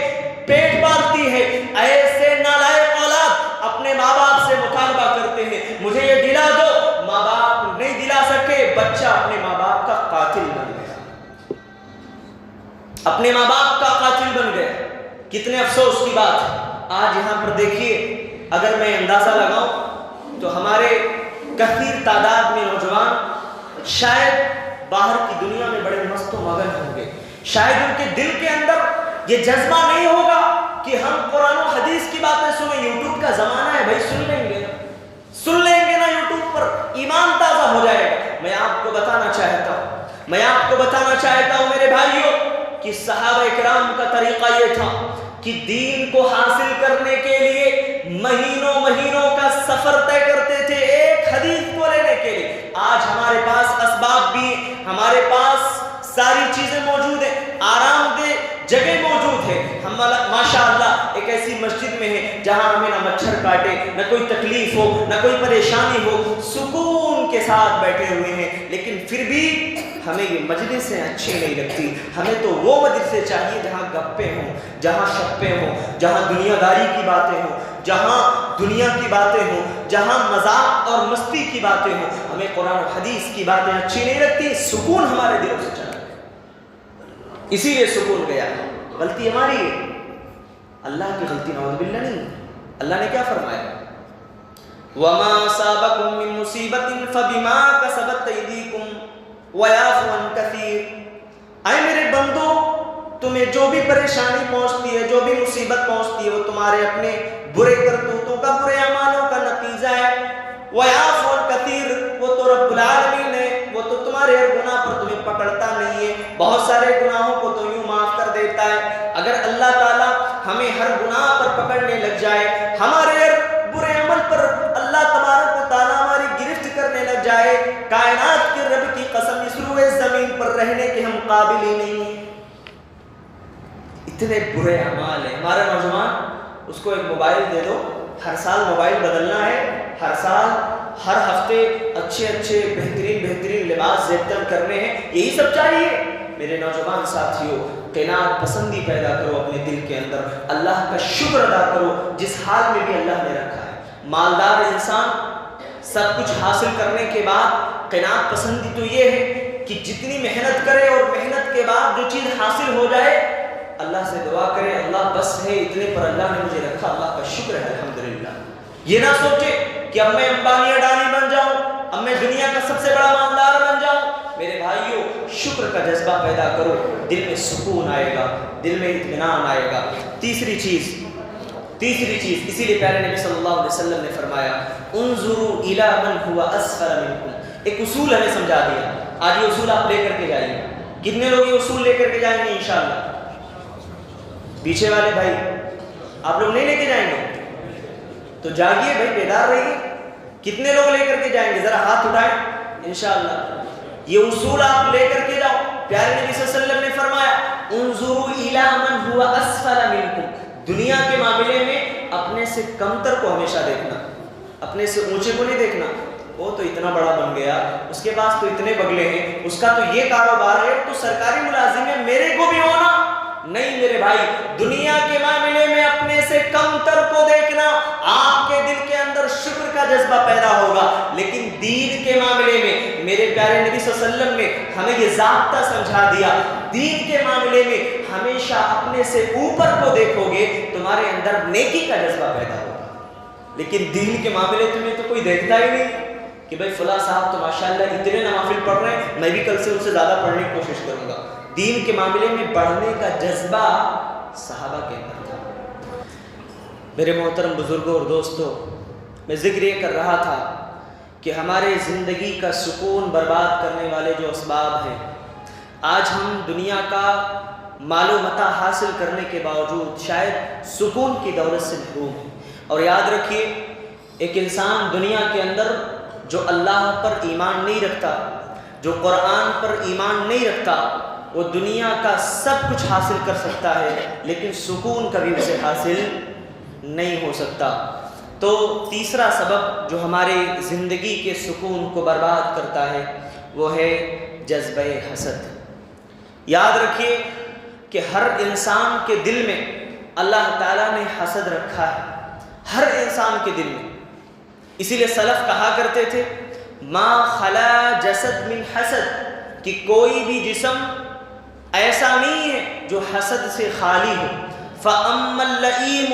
پیٹ پالتی ہے۔ ایسے نالائق اولاد اپنے ماں باپ سے مطالبہ کرتے ہیں، مجھے یہ دلا دو، ماں باپ نہیں دلا سکے، بچہ اپنے ماں باپ کا قاتل بن گیا، اپنے ماں باپ کا قاتل بن گیا۔ کتنے افسوس کی بات ہے۔ آج یہاں پر دیکھیے، اگر میں اندازہ لگاؤں تو ہمارے کثیر تعداد میں نوجوان شاید باہر کی دنیا میں بڑے مست و مگن ہوں گے، شاید ان کے دل کے اندر یہ جذبہ نہیں ہوگا کہ ہم قرآن و حدیث کی باتیں سنیں، یوٹیوب کا زمانہ ہے بھائی، سن لیں گے نا یوٹیوب پر، ایمان تازہ ہو جائے گا۔ میں آپ کو بتانا چاہتا ہوں میرے بھائیوں کہ صحابہ کرام کا طریقہ یہ تھا کہ دین کو حاصل کرنے کے لیے مہینوں کا سفر طے کرتے تھے ایک حدیث کو لینے کے لیے۔ آج ہمارے پاس اسباب بھی ہیں، ہمارے پاس ساری چیزیں موجود ہیں، آرام دہ جگہ موجود ہے، ہم ماشاءاللہ ایک ایسی مسجد میں ہیں جہاں ہمیں نہ مچھر کاٹے، نہ کوئی تکلیف ہو، نہ کوئی پریشانی ہو، سکون کے ساتھ بیٹھے ہوئے ہیں، لیکن پھر بھی ہمیں یہ مجلسیں اچھی نہیں لگتی۔ ہمیں تو وہ مجلسیں چاہیے جہاں گپے ہوں، جہاں شپیں ہوں، جہاں دنیا داری کی باتیں ہوں، جہاں دنیا کی باتیں ہوں، جہاں مذاق اور مستی کی باتیں ہوں۔ ہمیں قرآن و حدیث کی باتیں اچھی نہیں لگتی، سکون ہمارے دلوں سے چلا گیا، اسی لیے سکون گیا۔ غلطی ہماری ہے، اللہ کی غلطی نعوذ باللہ نہیں۔ اللہ نے کیا فرمایا؟ وَمَا أَصَابَكُم مِّن مُّصِيبَةٍ فَبِمَا كَسَبَتْ أَيْدِيكُمْ وَيَعْفُو عَن كَثِيرٍ۔ اے میرے بندو، تمہیں جو بھی پریشانی پہنچتی ہے، جو بھی مصیبت پہنچتی ہے، وہ تمہارے اپنے برے کرتوتوں کا، برے اعمالوں کا نتیجہ ہے۔ وَيَعْفُو عَن كَثِيرٍ، وہ تو رب العالمین ہے، وہ تو تمہارے ہر گناہ پر تمہیں پکڑتا نہیں ہے، بہت سارے گناہوں کو تو یوں معاف کر دیتا ہے۔ اگر اللہ تعالیٰ ہمیں ہر گناہ پر پکڑنے لگ جائے، ہمارے ہر برے عمل پر اللہ تبارک و تعالیٰ ہماری گرفت کرنے لگ جائے، کائنات کے رب کی قسم، اس روئے زمین پر رہنے کے ہم قابل ہی نہیں ہیں۔ اتنے برے اعمال ہیں۔ ہمارا نوجوان، اس کو ایک موبائل دے دو، ہر سال موبائل بدلنا ہے، ہر سال ہر ہفتے اچھے بہترین لباس زیبتن کرنے ہیں، یہی سب چاہیے۔ میرے نوجوان ساتھیوں، قناعت پسندی پیدا کرو اپنے دل کے اندر، اللہ کا شکر ادا کرو جس حال میں بھی اللہ نے رکھا ہے۔ مالدار انسان سب کچھ حاصل کرنے کے بعد قناعت پسندی تو یہ ہے کہ جتنی محنت کرے اور محنت کے بعد جو چیز حاصل ہو جائے، اللہ سے دعا کرے، اللہ بس ہے، اتنے پر اللہ نے مجھے رکھا، اللہ کا شکر ہے الحمدللہ۔ یہ نہ سوچے کہ اب میں امبانی اڈانی بن جاؤں، اب میں دنیا کا سب سے بڑا مالدار بن جاؤں۔ میرے بھائیوں، شکر کا جذبہ پیدا کرو، دل میں سکون آئے گا، دل میں اطمینان آئے گا۔ تیسری چیز، اسی لیے پیارے نبی صلی اللہ علیہ وسلم نے فرمایا، انظروا الی من هو اسفل منکم۔ ایک اصول ہمیں سمجھا دیا، آج یہ اصول آپ لے کر کے جائیے۔ کتنے لوگ یہ اصول لے کر کے جائیں گے انشاءاللہ؟ پیچھے والے بھائی، آپ لوگ نہیں لے کے جائیں گے تو جاگیے بھائی، بیدار رہیے۔ کتنے لوگ لے کر کے جائیں گے؟ ذرا ہاتھ اٹھائیں انشاءاللہ۔ یہ اصول آپ لے کر کے جاؤ۔ پیارے نبی صلی اللہ علیہ وسلم نے فرمایا، انظروا الی من هو اسفل منکم۔ دنیا کے معاملے میں اپنے سے کمتر کو ہمیشہ دیکھنا، اپنے سے اونچے کو نہیں دیکھنا۔ وہ تو اتنا بڑا بن گیا، اس کے پاس تو اتنے بگلے ہیں، اس کا تو یہ کاروبار ہے، تو سرکاری ملازم ہے، میرے کو بھی ہونا نہیں۔ میرے بھائی، دنیا کے معاملے میں اپنے سے کمتر کو دیکھنا، آپ کے دل کے اندر شکر کا جذبہ پیدا ہوگا، لیکن دین کے معاملے میں میرے پیارے نبی صلی اللہ علیہ وسلم نے ہمیں یہ ضابطہ سمجھا دیا، دین کے معاملے میں ہمیشہ اپنے سے اوپر کو دیکھو گے تمہارے اندر نیکی کا جذبہ پیدا ہوگا، لیکن دین کے معاملے تمہیں تو کوئی دیکھتا ہی نہیں کہ بھائی فلاں صاحب تو ماشاءاللہ اتنے نوافل پڑھ رہے ہیں، میں بھی کل سے ان سے زیادہ پڑھنے کی کوشش کروں گا۔ دین کے معاملے میں بڑھنے کا جذبہ صحابہ کے اندر تھا۔ میرے محترم بزرگوں اور دوستوں، میں ذکر یہ کر رہا تھا کہ ہمارے زندگی کا سکون برباد کرنے والے جو اسباب ہیں، آج ہم دنیا کا مال و متاع حاصل کرنے کے باوجود شاید سکون کی دولت سے محروم ہیں۔ اور یاد رکھیے، ایک انسان دنیا کے اندر جو اللہ پر ایمان نہیں رکھتا، جو قرآن پر ایمان نہیں رکھتا، وہ دنیا کا سب کچھ حاصل کر سکتا ہے لیکن سکون کبھی اسے حاصل نہیں ہو سکتا۔ تو تیسرا سبب جو ہمارے زندگی کے سکون کو برباد کرتا ہے وہ ہے جذبہ حسد۔ یاد رکھیے کہ ہر انسان کے دل میں اللہ تعالیٰ نے حسد رکھا ہے، ہر انسان کے دل میں۔ اسی لیے سلف کہا کرتے تھے ما خلا جسد من حسد، کہ کوئی بھی جسم ایسا نہیں ہے جو حسد سے خالی ہو۔ فَأَمَّا اللَّئِيمُ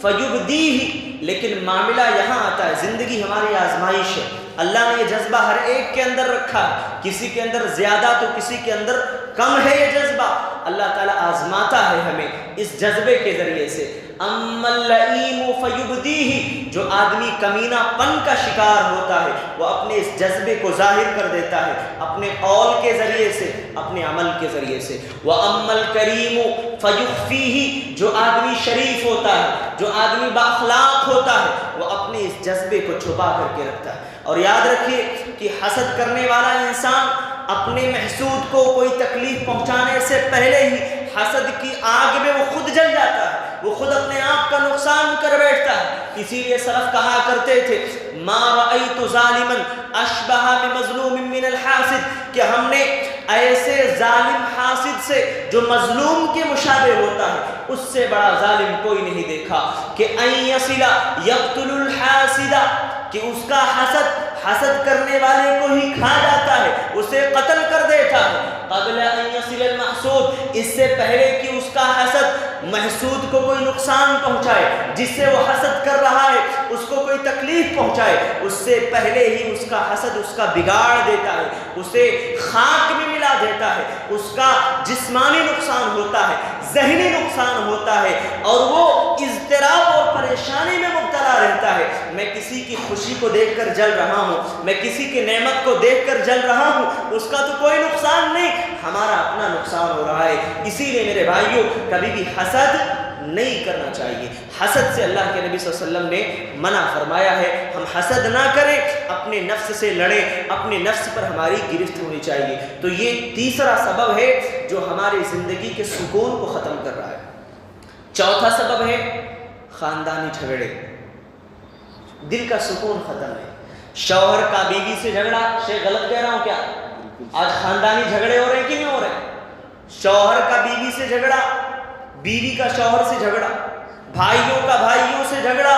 فَيُبْدِيهِ، لیکن معاملہ یہاں آتا ہے، زندگی ہماری آزمائش ہے، اللہ نے یہ جذبہ ہر ایک کے اندر رکھا ہے، کسی کے اندر زیادہ تو کسی کے اندر کم ہے یہ جذبہ، اللہ تعالیٰ آزماتا ہے ہمیں اس جذبے کے ذریعے سے۔ اما اللئیم فیبدیہ، جو آدمی کمینہ پن کا شکار ہوتا ہے وہ اپنے اس جذبے کو ظاہر کر دیتا ہے اپنے قول کے ذریعے سے، اپنے عمل کے ذریعے سے۔ واما الکریم فیخفیہ، جو آدمی شریف ہوتا ہے، جو آدمی بااخلاق ہوتا ہے، وہ اپنے اس جذبے کو چھپا کر کے رکھتا ہے۔ اور یاد رکھیے کہ حسد کرنے والا انسان اپنے محسود کو کوئی تکلیف پہنچانے سے پہلے ہی حسد کی آگ میں وہ خود جل جاتا ہے، وہ خود اپنے آپ کا نقصان کر بیٹھتا ہے۔ اسی لیے سلف کہا کرتے تھے ما رأیت ظالما اشبہ بمظلوم من الحاسد، کہ ہم نے ایسے ظالم حاسد سے جو مظلوم کے مشابہ ہوتا ہے اس سے بڑا ظالم کوئی نہیں دیکھا، کہ ان یصل یقتل الحاسد، کہ اس کا حسد کرنے والے کو ہی کھا جاتا ہے، اسے قتل کر دیتا ہے، قبل ان یصل المحسود، اس سے پہلے کہ اس کا حسد محسود کو کوئی نقصان پہنچائے، جس سے وہ حسد کر رہا ہے اس کو کوئی تکلیف پہنچائے، اس سے پہلے ہی اس کا حسد اس کا بگاڑ دیتا ہے، اسے خاک میں ملا دیتا ہے، اس کا جسمانی نقصان ہوتا ہے، ذہنی نقصان ہوتا ہے، اور وہ اضطراب اور پریشانی میں مبتلا رہتا ہے۔ میں کسی کی خوشی کو دیکھ کر جل رہا ہوں، میں کسی کی نعمت کو دیکھ کر جل رہا ہوں، اس کا تو کوئی نقصان نہیں، ہمارا اپنا نقصان ہو رہا ہے۔ اسی لیے میرے بھائیوں کبھی بھی حسد نہیں کرنا چاہیے۔ حسد سے اللہ کے نبی صلی اللہ علیہ وسلم نے منع فرمایا ہے، ہم حسد نہ کریں، اپنے نفس سے لڑیں، اپنے نفس پر ہماری گرفت ہونی چاہیے۔ تو یہ تیسرا سبب ہے جو ہماری زندگی کے سکون کو ختم کر رہا ہے۔ چوتھا سبب ہے خاندانی جھگڑے، دل کا سکون ختم ہے۔ شوہر کا بیوی سے جھگڑا، شیخ غلط کہہ رہا ہوں کیا؟ آج خاندانی جھگڑے ہو رہے ہیں کہ نہیں ہو رہے؟ شوہر کا بیوی سے جھگڑا، بیوی کا شوہر سے جھگڑا، بھائیوں کا بھائیوں سے جھگڑا،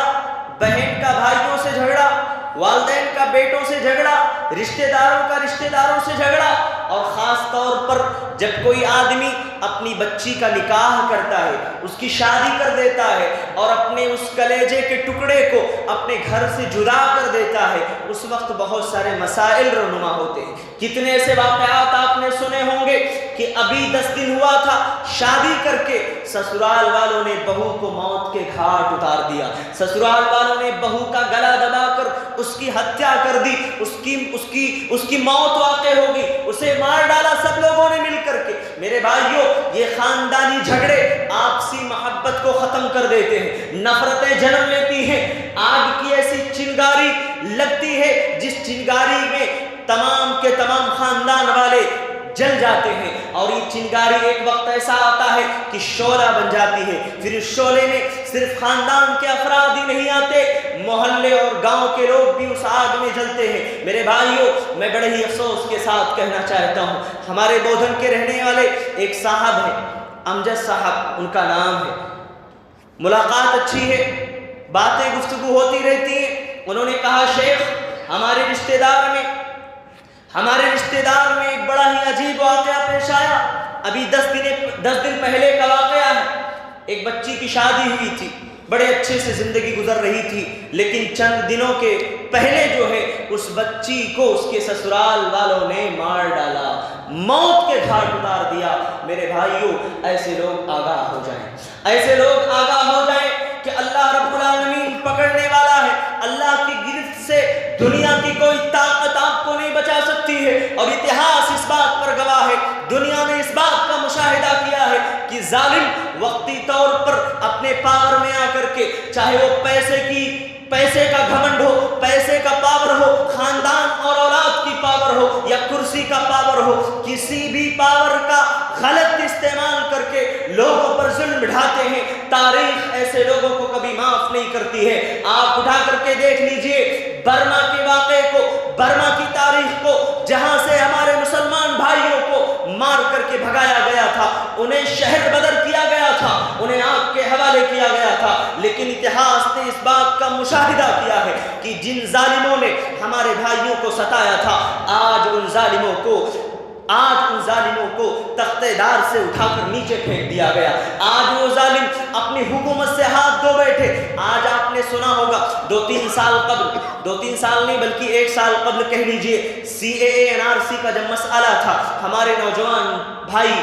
بہن کا بھائیوں سے جھگڑا، والدین کا بیٹوں سے جھگڑا، رشتہ داروں کا رشتہ داروں سے جھگڑا، اور خاص طور پر جب کوئی آدمی اپنی بچی کا نکاح کرتا ہے، اس کی شادی کر دیتا ہے اور اپنے اس کلیجے کے ٹکڑے کو اپنے گھر سے جدا کر دیتا ہے، اس وقت بہت سارے مسائل رونما ہوتے ہیں۔ کتنے ایسے واقعات آپ نے سنے ہوں گے کہ ابھی 10 دن ہوا تھا شادی کر کے سسرال والوں نے بہو کو موت کے گھاٹ اتار دیا، سسرال والوں نے بہو کا گلا دبا کر اس کی ہتیا کر دی، اس کی موت واقع ہوگی، اسے مار ڈالا سب لوگوں نے مل کر کے۔ میرے بھائیوں یہ خاندانی جھگڑے آپسی محبت کو ختم کر دیتے ہیں، نفرتیں جنم لیتی ہیں، آگ کی ایسی چنگاری لگتی ہے جس چنگاری میں تمام کے تمام خاندان والے جل جاتے ہیں، اور یہ چنگاری ایک وقت ایسا آتا ہے کہ شعلہ بن جاتی ہے، پھر اس شعلے میں صرف خاندان کے افراد ہی نہیں آتے، محلے اور گاؤں کے لوگ بھی اس آگ میں جلتے ہیں۔ میرے بھائیوں میں بڑے ہی افسوس کے ساتھ کہنا چاہتا ہوں، ہمارے بودھن کے رہنے والے ایک صاحب ہیں، امجد صاحب ان کا نام ہے، ملاقات اچھی ہے، باتیں گفتگو ہوتی رہتی ہیں۔ انہوں نے کہا شیخ ہمارے رشتہ دار میں ہمارے رشتہ دار میں ایک بڑا ہی عجیب واقعہ پیش آیا. ابھی 10 دن پہلے کا واقعہ ہے. ایک بچی کی شادی ہوئی تھی، بڑے اچھے سے زندگی گزر رہی تھی، لیکن چند دنوں کے پہلے جو ہے اس بچی کو اس کے سسرال والوں نے مار ڈالا، موت کے گھاٹ اتار دیا. میرے بھائیوں، ایسے لوگ آگاہ ہو جائیں، ایسے لوگ آگاہ ہو جائیں کہ اللہ رب العالمین پکڑنے والا ہے. اللہ کی گرفت سے دنیا کی کوئی طاقت آپ کو نہیں بچا سکتی ہے، اور اتہاس اس بات پر گواہ ہے. دنیا نے اس بات کا مشاہدہ کیا ہے کہ ظالم وقتی طور پر اپنے پاور میں آ کر کے، چاہے وہ پیسے کا گھمنڈ ہو، پیسے کا پاور ہو، خاندان اور اولاد کی پاور ہو، یا کرسی کا پاور ہو، کسی بھی پاور کا غلط استعمال کر کے لوگوں پر ظلم ڈھاتے ہیں. تاریخ ایسے لوگوں کو کبھی معاف نہیں کرتی ہے. آپ اٹھا کر کے دیکھ لیجئے برما کے واقعے کو، برما کی تاریخ کو، جہاں سے ہمارے مسلمان بھائیوں کو مار کر کے بھگایا گیا تھا، انہیں شہر بدر کیا گیا تھا، انہیں آگ کے حوالے کیا گیا تھا. لیکن اتہاس نے اس بات کا مشاہدہ کیا ہے کہ جن ظالموں نے ہمارے بھائیوں کو ستایا تھا، آج ان ظالموں کو تختے دار سے اٹھا کر نیچے پھینک دیا گیا. آج وہ ظالم اپنی حکومت سے ہاتھ دھو بیٹھے. آج آپ نے سنا ہوگا 2-3 سال قبل، 2-3 سال نہیں بلکہ 1 سال قبل کہہ لیجئے، CAA NRC کا جب مسئلہ تھا، ہمارے نوجوان بھائی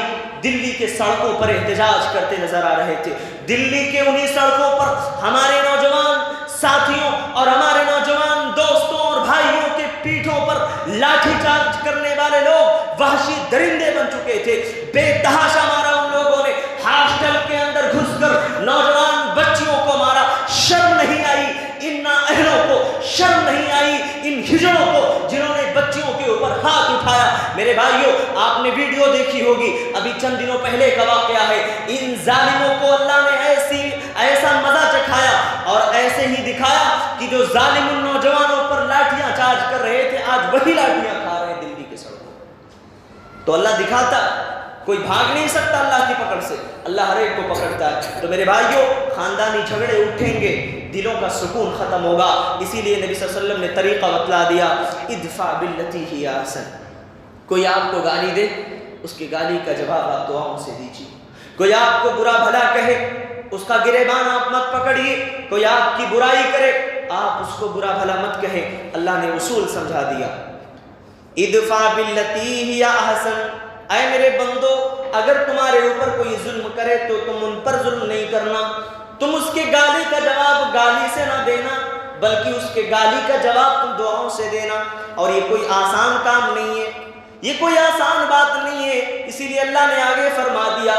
دلی کے سڑکوں پر احتجاج کرتے نظر آ رہے تھے. دلی کے انہی سڑکوں پر ہمارے نوجوان ساتھیوں اور ہمارے نوجوان دوستوں اور بھائیوں کے پیٹھوں پر لاٹھی چارج کرنے والے لوگ وحشی درندے بن چکے تھے. بے تحاشا مارا ان لوگوں نے، ہاسٹل کے اندر گھس کر نوجوان بچیوں کو مارا. شرم نہیں آئی ان اہلوں کو، شرم نہیں آئی ان ہجڑوں کو جنہوں نے بچیوں کے اوپر ہاتھ اٹھایا. میرے بھائیوں، آپ نے ویڈیو دیکھی ہوگی، ابھی چند دنوں پہلے کا واقعہ ہے. ان ظالموں کو اللہ نے ایسا مزہ چکھایا اور ایسے ہی دکھایا کہ جو ظالم ان نوجوانوں پر لاٹھیاں چارج کر رہے تھے، آج وہی لاٹھیاں کھا رہے ہیں دلی کے سڑکوں. تو اللہ دکھاتا، کوئی بھاگ نہیں سکتا اللہ کی پکڑ سے، اللہ ہر ایک کو پکڑتا ہے. تو میرے بھائیوں، خاندانی جھگڑے اٹھیں گے، دلوں کا سکون ختم ہوگا. اسی لیے نبی صلی اللہ علیہ وسلم نے طریقہ بتلا دیا، ادفع باللتی ہی احسن. کوئی آپ کو گالی دے، اس کی گالی کا جواب آپ دعاؤں سے دیجیے. کوئی آپ کو برا بھلا کہے، اس کا گریبان آپ مت پکڑیے. کوئی آپ کی برائی کرے، آپ اس کو برا بھلا مت کہیں. اللہ نے اصول سمجھا دیا، ادفع باللتی ہی احسن. اے میرے بندو، اگر تمہارے اوپر کوئی ظلم کرے تو تم ان پر ظلم نہیں کرنا. تم اس کے گالی کا جواب گالی سے نہ دینا، بلکہ اس کے گالی کا جواب تم دعاؤں سے دینا. اور یہ کوئی آسان کام نہیں ہے، یہ کوئی آسان بات نہیں ہے. اسی لیے اللہ نے آگے فرما دیا،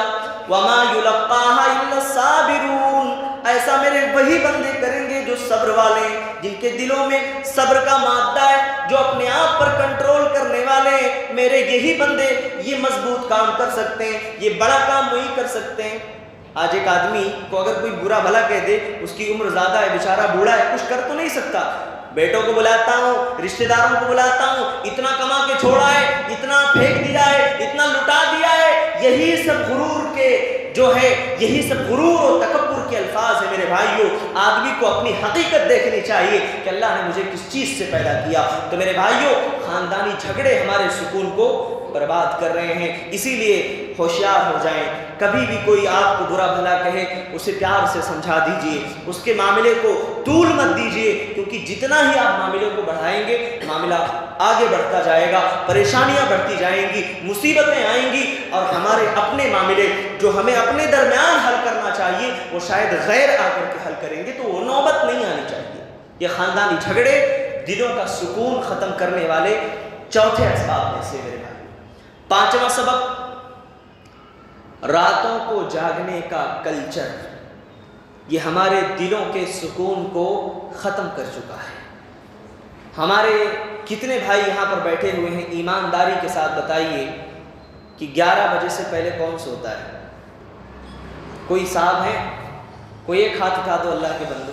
وَمَا يُلَقَّاهَا إِلَّا الصَّابِرُونَ. ایسا میرے وہی بندے کریں گے جو صبر والے ہیں، جن کے دلوں میں صبر کا مادہ ہے، جو اپنے آپ پر کنٹرول کرنے والے ہیں. میرے یہی بندے یہ مضبوط کام کر سکتے ہیں، یہ بڑا کام وہی کر سکتے ہیں. آج ایک آدمی کو اگر کوئی برا بھلا کہہ دے، اس کی عمر زیادہ ہے، بیچارہ بوڑھا ہے، کچھ کر تو نہیں سکتا. بیٹوں کو بلاتا ہوں، رشتہ داروں کو بلاتا ہوں، اتنا کما کے چھوڑا ہے، اتنا پھینک دیا ہے، اتنا لٹا دیا ہے. یہی سب غرور کے جو ہے، یہی سب غرور و تکبر کے الفاظ ہیں. میرے بھائیوں، آدمی کو اپنی حقیقت دیکھنی چاہیے کہ اللہ نے مجھے کس چیز سے پیدا کیا. تو میرے بھائیوں، خاندانی جھگڑے ہمارے سکون کو برباد کر رہے ہیں. اسی لیے ہوشیار ہو جائیں. کبھی بھی کوئی آپ کو برا بھلا کہے، اسے پیار سے سمجھا دیجئے، اس کے معاملے کو طول مت دیجئے، کیونکہ جتنا ہی آپ معاملے کو بڑھائیں گے، معاملہ آگے بڑھتا جائے گا، پریشانیاں بڑھتی جائیں گی، مصیبتیں آئیں گی، اور ہمارے اپنے معاملے جو ہمیں اپنے درمیان حل کرنا چاہیے، وہ شاید غیر آ کر کے حل کریں گے، تو وہ نوبت نہیں آنی چاہیے. یہ خاندانی جھگڑے دلوں کا سکون ختم کرنے والے چوتھے اسباب میں سے میرے بھائی. پانچواں سبب، راتوں کو جاگنے کا کلچر. یہ ہمارے دلوں کے سکون کو ختم کر چکا ہے. ہمارے کتنے بھائی یہاں پر بیٹھے ہوئے ہیں، ایمانداری کے ساتھ بتائیے کہ 11 بجے سے پہلے کون سوتا ہے؟ کوئی صاحب ہے؟ کوئی ایک ہاتھ اٹھا دو اللہ کے بندو.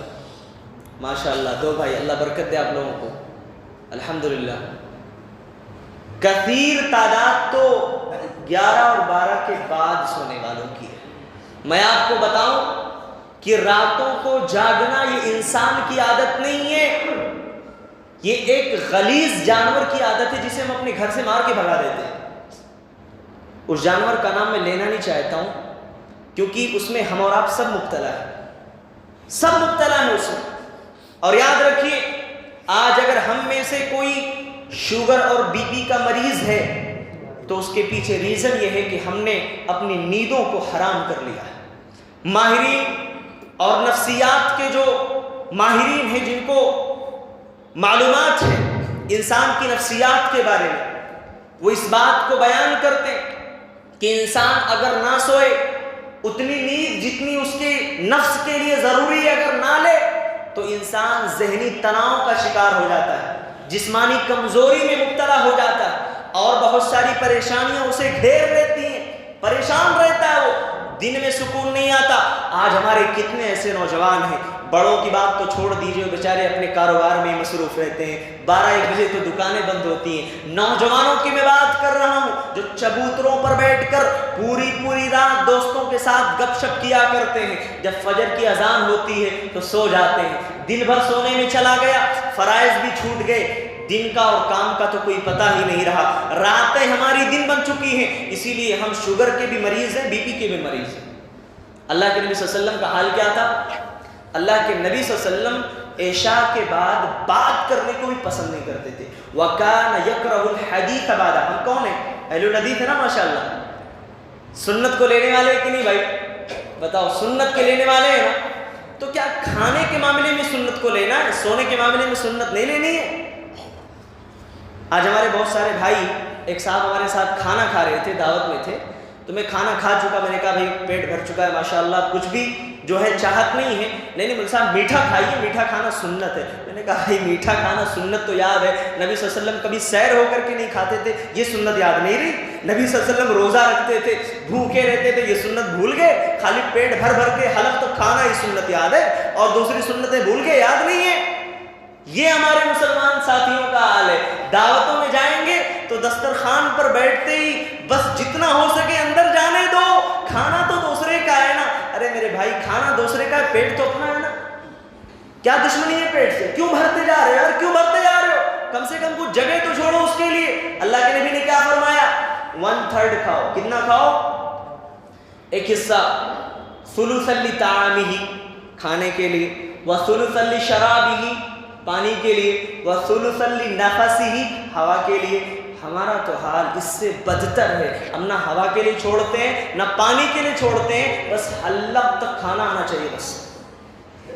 ماشاءاللہ، 2 بھائی، اللہ برکت دے آپ لوگوں کو، الحمدللہ. کثیر تعداد تو 11 اور 12 کے بعد سونے والوں کی ہے. میں آپ کو بتاؤں کہ راتوں کو جاگنا یہ انسان کی عادت نہیں ہے. یہ ایک غلیظ جانور کی عادت ہے جسے ہم اپنے گھر سے مار کے بھگا دیتے ہیں. اس جانور کا نام میں لینا نہیں چاہتا ہوں کیونکہ اس میں ہم اور آپ سب مبتلا ہیں, سب مبتلا ہیں اس میں. اور یاد رکھیے, آج اگر ہم میں سے کوئی شوگر اور بی پی کا مریض ہے تو اس کے پیچھے ریزن یہ ہے کہ ہم نے اپنی نیندوں کو حرام کر لیا ہے. ماہرین اور نفسیات کے جو ماہرین ہیں, جن کو معلومات ہے انسان کی نفسیات کے بارے میں, وہ اس بات کو بیان کرتے ہیں کہ انسان اگر نہ سوئے اتنی نیند جتنی اس کے نفس کے لیے ضروری ہے, اگر نہ لے تو انسان ذہنی تناؤ کا شکار ہو جاتا ہے, جسمانی کمزوری میں مبتلا ہو جاتا ہے, اور بہت ساری پریشانیاں اسے گھیر لیتی ہیں, پریشان رہتا ہے, وہ دن میں سکون نہیں آتا. آج ہمارے کتنے ایسے نوجوان ہیں, بڑوں کی بات تو چھوڑ دیجئے, بیچارے اپنے کاروبار میں مصروف رہتے ہیں, 12-1 بجے تو دکانیں بند ہوتی ہیں. نوجوانوں کی میں بات کر رہا ہوں جو چبوتروں پر بیٹھ کر پوری رات دوستوں کے ساتھ گپ شپ کیا کرتے ہیں, جب فجر کی اذان ہوتی ہے تو سو جاتے ہیں. دن بھر سونے میں چلا گیا, فرائض بھی چھوٹ گئے, دن کا اور کام کا تو کوئی پتہ ہی نہیں رہا, راتیں ہماری دن بن چکی ہیں. اسی لیے ہم شوگر کے بھی مریض ہیں, بی پی کے بھی مریض ہیں. اللہ کے نبی صلی اللہ علیہ وسلم کا حال کیا تھا؟ اللہ کے نبی صلی اللہ علیہ وسلم عشاء کے بعد بات کرنے کو بھی پسند نہیں کرتے تھے. وَكَانَ يَكْرَهُ الْحَدِيثَ بَعْدَ. ہم کون ہیں؟ اہل الحدیث ہے نا ماشاءاللہ. سنت کو لینے والے کہ نہیں بھائی بتاؤ؟ سنت کے لینے والے ہیں نا. تو کیا کھانے کے معاملے میں سنت کو لینا ہے, سونے کے معاملے میں سنت نہیں لینی ہے؟ آج ہمارے بہت سارے بھائی, ایک صاحب ہمارے ساتھ کھانا کھا رہے تھے, دعوت میں تھے, تو میں کھانا کھا چکا, میں نے کہا بھائی پیٹ بھر چکا ہے ماشاءاللہ, کچھ بھی جو ہے چاہت نہیں ہے. نہیں مول صاحب میٹھا کھائیے, میٹھا کھانا سنت ہے. میں نے کہا بھائی میٹھا کھانا سنت تو یاد ہے, نبی صلی اللہ علیہ وسلم کبھی سیر ہو کر کے نہیں کھاتے تھے, یہ سنت یاد نہیں رہی. نبی صلی اللہ علیہ وسلم روزہ رکھتے تھے, بھوکے رہتے تھے, یہ سنت بھول گئے. خالی پیٹ بھر بھر کے حلق تو کھانا ہی سنت یاد ہے, اور دوسری سنتیں بھول گئے, یاد نہیں ہے. یہ ہمارے مسلمان ساتھیوں کا حال ہے. دعوتوں میں جائیں گے تو دسترخوان پر بیٹھتے ہی بس جتنا ہو سکے اندر جانے دو, کھانا تو دوسرے کا ہے نا. ارے میرے بھائی کھانا دوسرے کا ہے, پیٹ تو اپنا ہے نا. کیا دشمنی ہے پیٹ سے؟ کیوں بھرتے جا رہے ہو یار, کیوں بھرتے جا رہے ہو؟ کم سے کم کچھ جگہ تو چھوڑو اس کے لیے. اللہ کے نبی نے کیا فرمایا؟ 1/3 کھاؤ. کتنا کھاؤ؟ ایک حصہ ثلث لطعامہ, کھانے کے لیے, وثلث لشرابہ, پانی کے لیے, وثلث لنفسہ, ہوا کے لیے. ہمارا تو حال اس سے بدتر ہے. ہم نہ ہوا کے لیے چھوڑتے ہیں نہ پانی کے لیے چھوڑتے ہیں, بس حلق تک کھانا آنا چاہیے بس.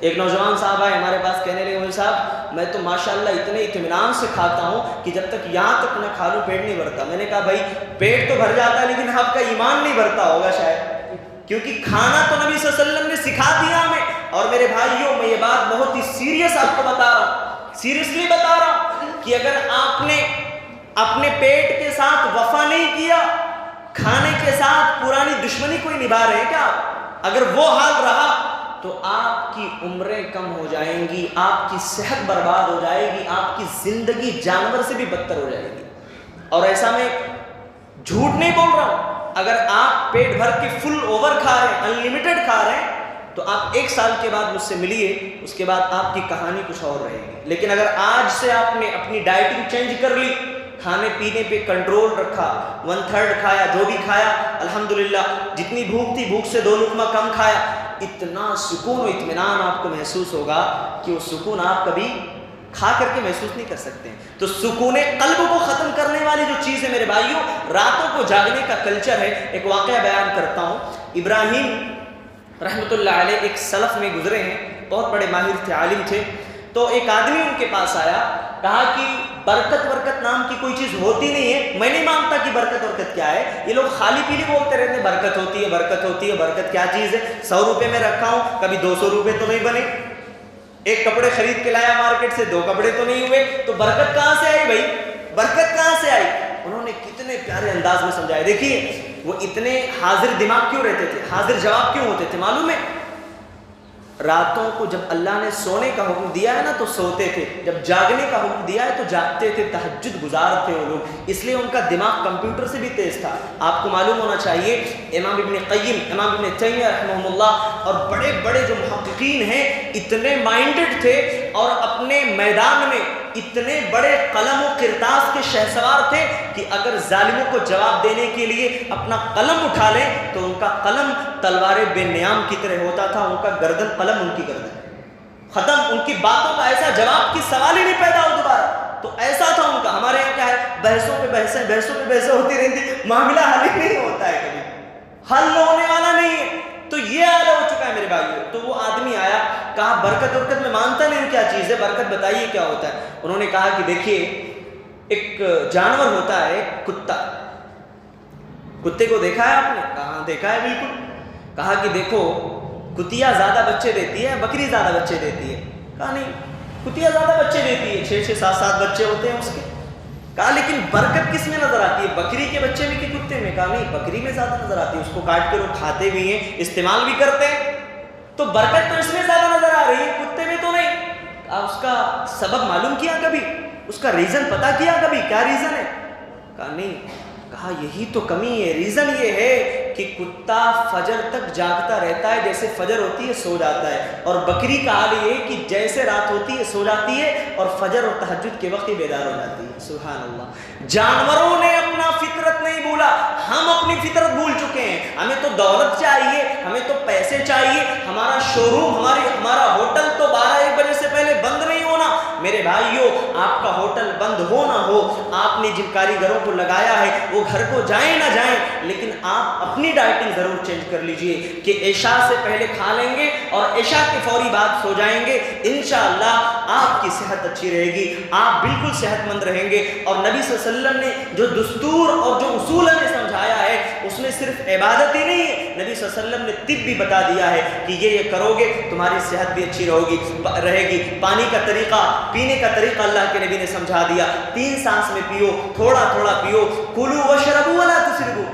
ایک نوجوان صاحب آئے ہمارے پاس, کہنے لگے مولوی صاحب میں تو ماشاءاللہ اتنے اطمینان سے کھاتا ہوں کہ جب تک یہاں تک نہ کھا لوں پیٹ نہیں بھرتا. میں نے کہا بھائی پیٹ تو بھر جاتا ہے لیکن آپ کا ایمان نہیں بھرتا ہوگا شاید, کیونکہ کھانا تو نبی صلی اللہ علیہ وسلم نے سکھا دیا ہمیں. اور میرے بھائیوں میں یہ بات بہت ہی سیریس آپ کو بتا رہا ہوں, سیریسلی بتا رہا ہوں کہ اگر آپ نے اپنے پیٹ کے ساتھ وفا نہیں کیا, کھانے کے ساتھ پرانی دشمنی کوئی نبھا رہے ہیں کیا, اگر وہ حال رہا تو آپ کی عمریں کم ہو جائیں گی, آپ کی صحت برباد ہو جائے گی, آپ کی زندگی جانور سے بھی بدتر ہو جائے گی. اور ایسا میں جھوٹ نہیں بول رہا ہوں, اگر آپ پیٹ بھر کے فل اوور کھا رہے ہیں, انلیمیٹڈ کھا رہے ہیں, تو آپ 1 سال کے بعد مجھ سے ملیے, اس کے بعد آپ کی کہانی کچھ اور رہے گی. لیکن اگر آج سے آپ نے اپنی ڈائٹنگ چینج کر لی, کھانے پینے پہ کنٹرول رکھا, 1/3 کھایا, جو بھی کھایا الحمدللہ, جتنی بھوک تھی بھوک سے 2 لقمہ کم کھایا, اتنا سکون و اطمینان آپ کو محسوس ہوگا کہ وہ سکون آپ کبھی کھا کر کے محسوس نہیں کر سکتے. تو سکون قلب کو ختم کرنے والی جو چیز ہے میرے بھائیوں, راتوں کو جاگنے کا کلچر ہے. ایک واقعہ بیان کرتا ہوں. ابراہیم رحمۃ اللہ علیہ ایک سلف میں گزرے ہیں, بہت بڑے ماہر تھے, عالم تھے. تو ایک آدمی ان کے پاس آیا, کہا کہ برکت نام کی کوئی چیز ہوتی نہیں ہے, میں نہیں مانتا کہ برکت کیا ہے. یہ لوگ خالی پیلی بولتے رہتے ہیں, برکت ہوتی ہے. برکت کیا چیز ہے؟ 100 روپے میں رکھا ہوں, کبھی 200 روپے تو نہیں بنے. ایک کپڑے خرید کے لایا مارکیٹ سے, 2 کپڑے تو نہیں ہوئے. تو برکت کہاں سے آئی بھائی, برکت کہاں سے آئی؟ انہوں نے کتنے پیارے انداز میں سمجھایا. دیکھیے وہ اتنے حاضر دماغ کیوں رہتے تھے, حاضر جواب کیوں ہوتے تھے معلوم ہے؟ راتوں کو جب اللہ نے سونے کا حکم دیا ہے نا تو سوتے تھے, جب جاگنے کا حکم دیا ہے تو جاگتے تھے, تہجد گزار تھے وہ لوگ. اس لیے ان کا دماغ کمپیوٹر سے بھی تیز تھا. آپ کو معلوم ہونا چاہیے امام ابن قیم, امام ابن تیمیہ رحمہ اللہ اور بڑے بڑے جو محققین ہیں اتنے مائنڈڈ تھے اور اپنے میدان میں اتنے بڑے قلم و کرتاس کے شہسوار تھے کہ اگر ظالموں کو جواب دینے کے لیے اپنا قلم اٹھا لیں تو ان کا قلم تلوار بے نیام کی طرح ہوتا تھا، ان کا گردن قلم ان کی گردن ختم، ان کی باتوں کا ایسا جواب کی سوال ہی نہیں پیدا ہو دوبارہ. تو ایسا تھا ان کا. ہمارے یہاں کیا ہے، بحثوں پہ بحثیں ہوتی رہتی، معاملہ حل ہی نہیں ہوتا ہے، کبھی حل ہونے والا نہیں ہے. تو یہ حال ہو چکا ہے میرے بھائیوں. تو وہ آدمی آیا، کہا برکت میں مانتا نہیں ہوں کیا چیز ہے، برکت بتائیے کیا ہوتا ہے. انہوں نے کہا کہ دیکھیے ایک جانور ہوتا ہے کتا. کتے کو دیکھا ہے آپ نے؟ کہاں دیکھا ہے، بالکل. کہا کہ دیکھو کتیا زیادہ بچے دیتی ہے، بکری زیادہ بچے دیتی ہے. کہا نہیں، کتیا زیادہ بچے دیتی ہے، 6 7 بچے ہوتے ہیں اس کے. کہا لیکن برکت کس میں نظر آتی ہے، بکری کے بچے میں کہ کتے میں؟ کہا نہیں، بکری میں زیادہ نظر آتی ہے، اس کو کاٹ کے لوگ کھاتے بھی ہیں، استعمال بھی کرتے ہیں، تو برکت تو اس میں زیادہ نظر آ رہی ہے، کتے میں تو نہیں. اس کا سبب معلوم کیا کبھی؟ اس کا ریزن پتا کیا کبھی؟ کیا ریزن ہے؟ کہا نہیں. کہا یہی تو کمی ہے. ریزن یہ ہے کہ کتا فجر تک جاگتا رہتا ہے، جیسے فجر ہوتی ہے سو جاتا ہے، اور بکری کا حال یہ ہے کہ جیسے رات ہوتی ہے سو جاتی ہے اور فجر اور تہجد کے وقت بیدار ہو جاتی ہے. سبحان اللہ. جانوروں نے اپنا فطرت نہیں بھولا، ہم اپنی فطرت بھول چکے ہیں. ہمیں تو دولت چاہیے، ہمیں تو پیسے چاہیے، ہمارا شو روم، ہمارا ہوٹل تو 12-1 بجے سے پہلے بند نہیں ہونا. میرے بھائیوں، آپ کا ہوٹل بند ہو نہ ہو، آپ نے جن کاریگروں کو لگایا ہے وہ گھر کو جائیں نہ جائیں، لیکن آپ اپنی ڈائٹنگ ضرور چینج کر لیجئے کہ عشاء سے پہلے کھا لیں گے اور عشاء کے فوری بعد سو جائیں گے. انشاءاللہ آپ کی صحت اچھی رہے گی، آپ بالکل صحت مند رہیں گے. اور نبی صلی اللہ علیہ وسلم نے جو دستور اور جو اصول ہمیں سمجھایا ہے اس میں صرف عبادت ہی نہیں ہے، نبی صلی اللہ علیہ وسلم نے طب بھی بتا دیا ہے کہ یہ کرو گے تمہاری صحت بھی اچھی رہے گی. پانی کا طریقہ، پینے کا طریقہ اللہ کے نبی نے سمجھا دیا. 3 سانس میں پیو، تھوڑا تھوڑا پیو. کلو وشربوا ولا تسرفوا،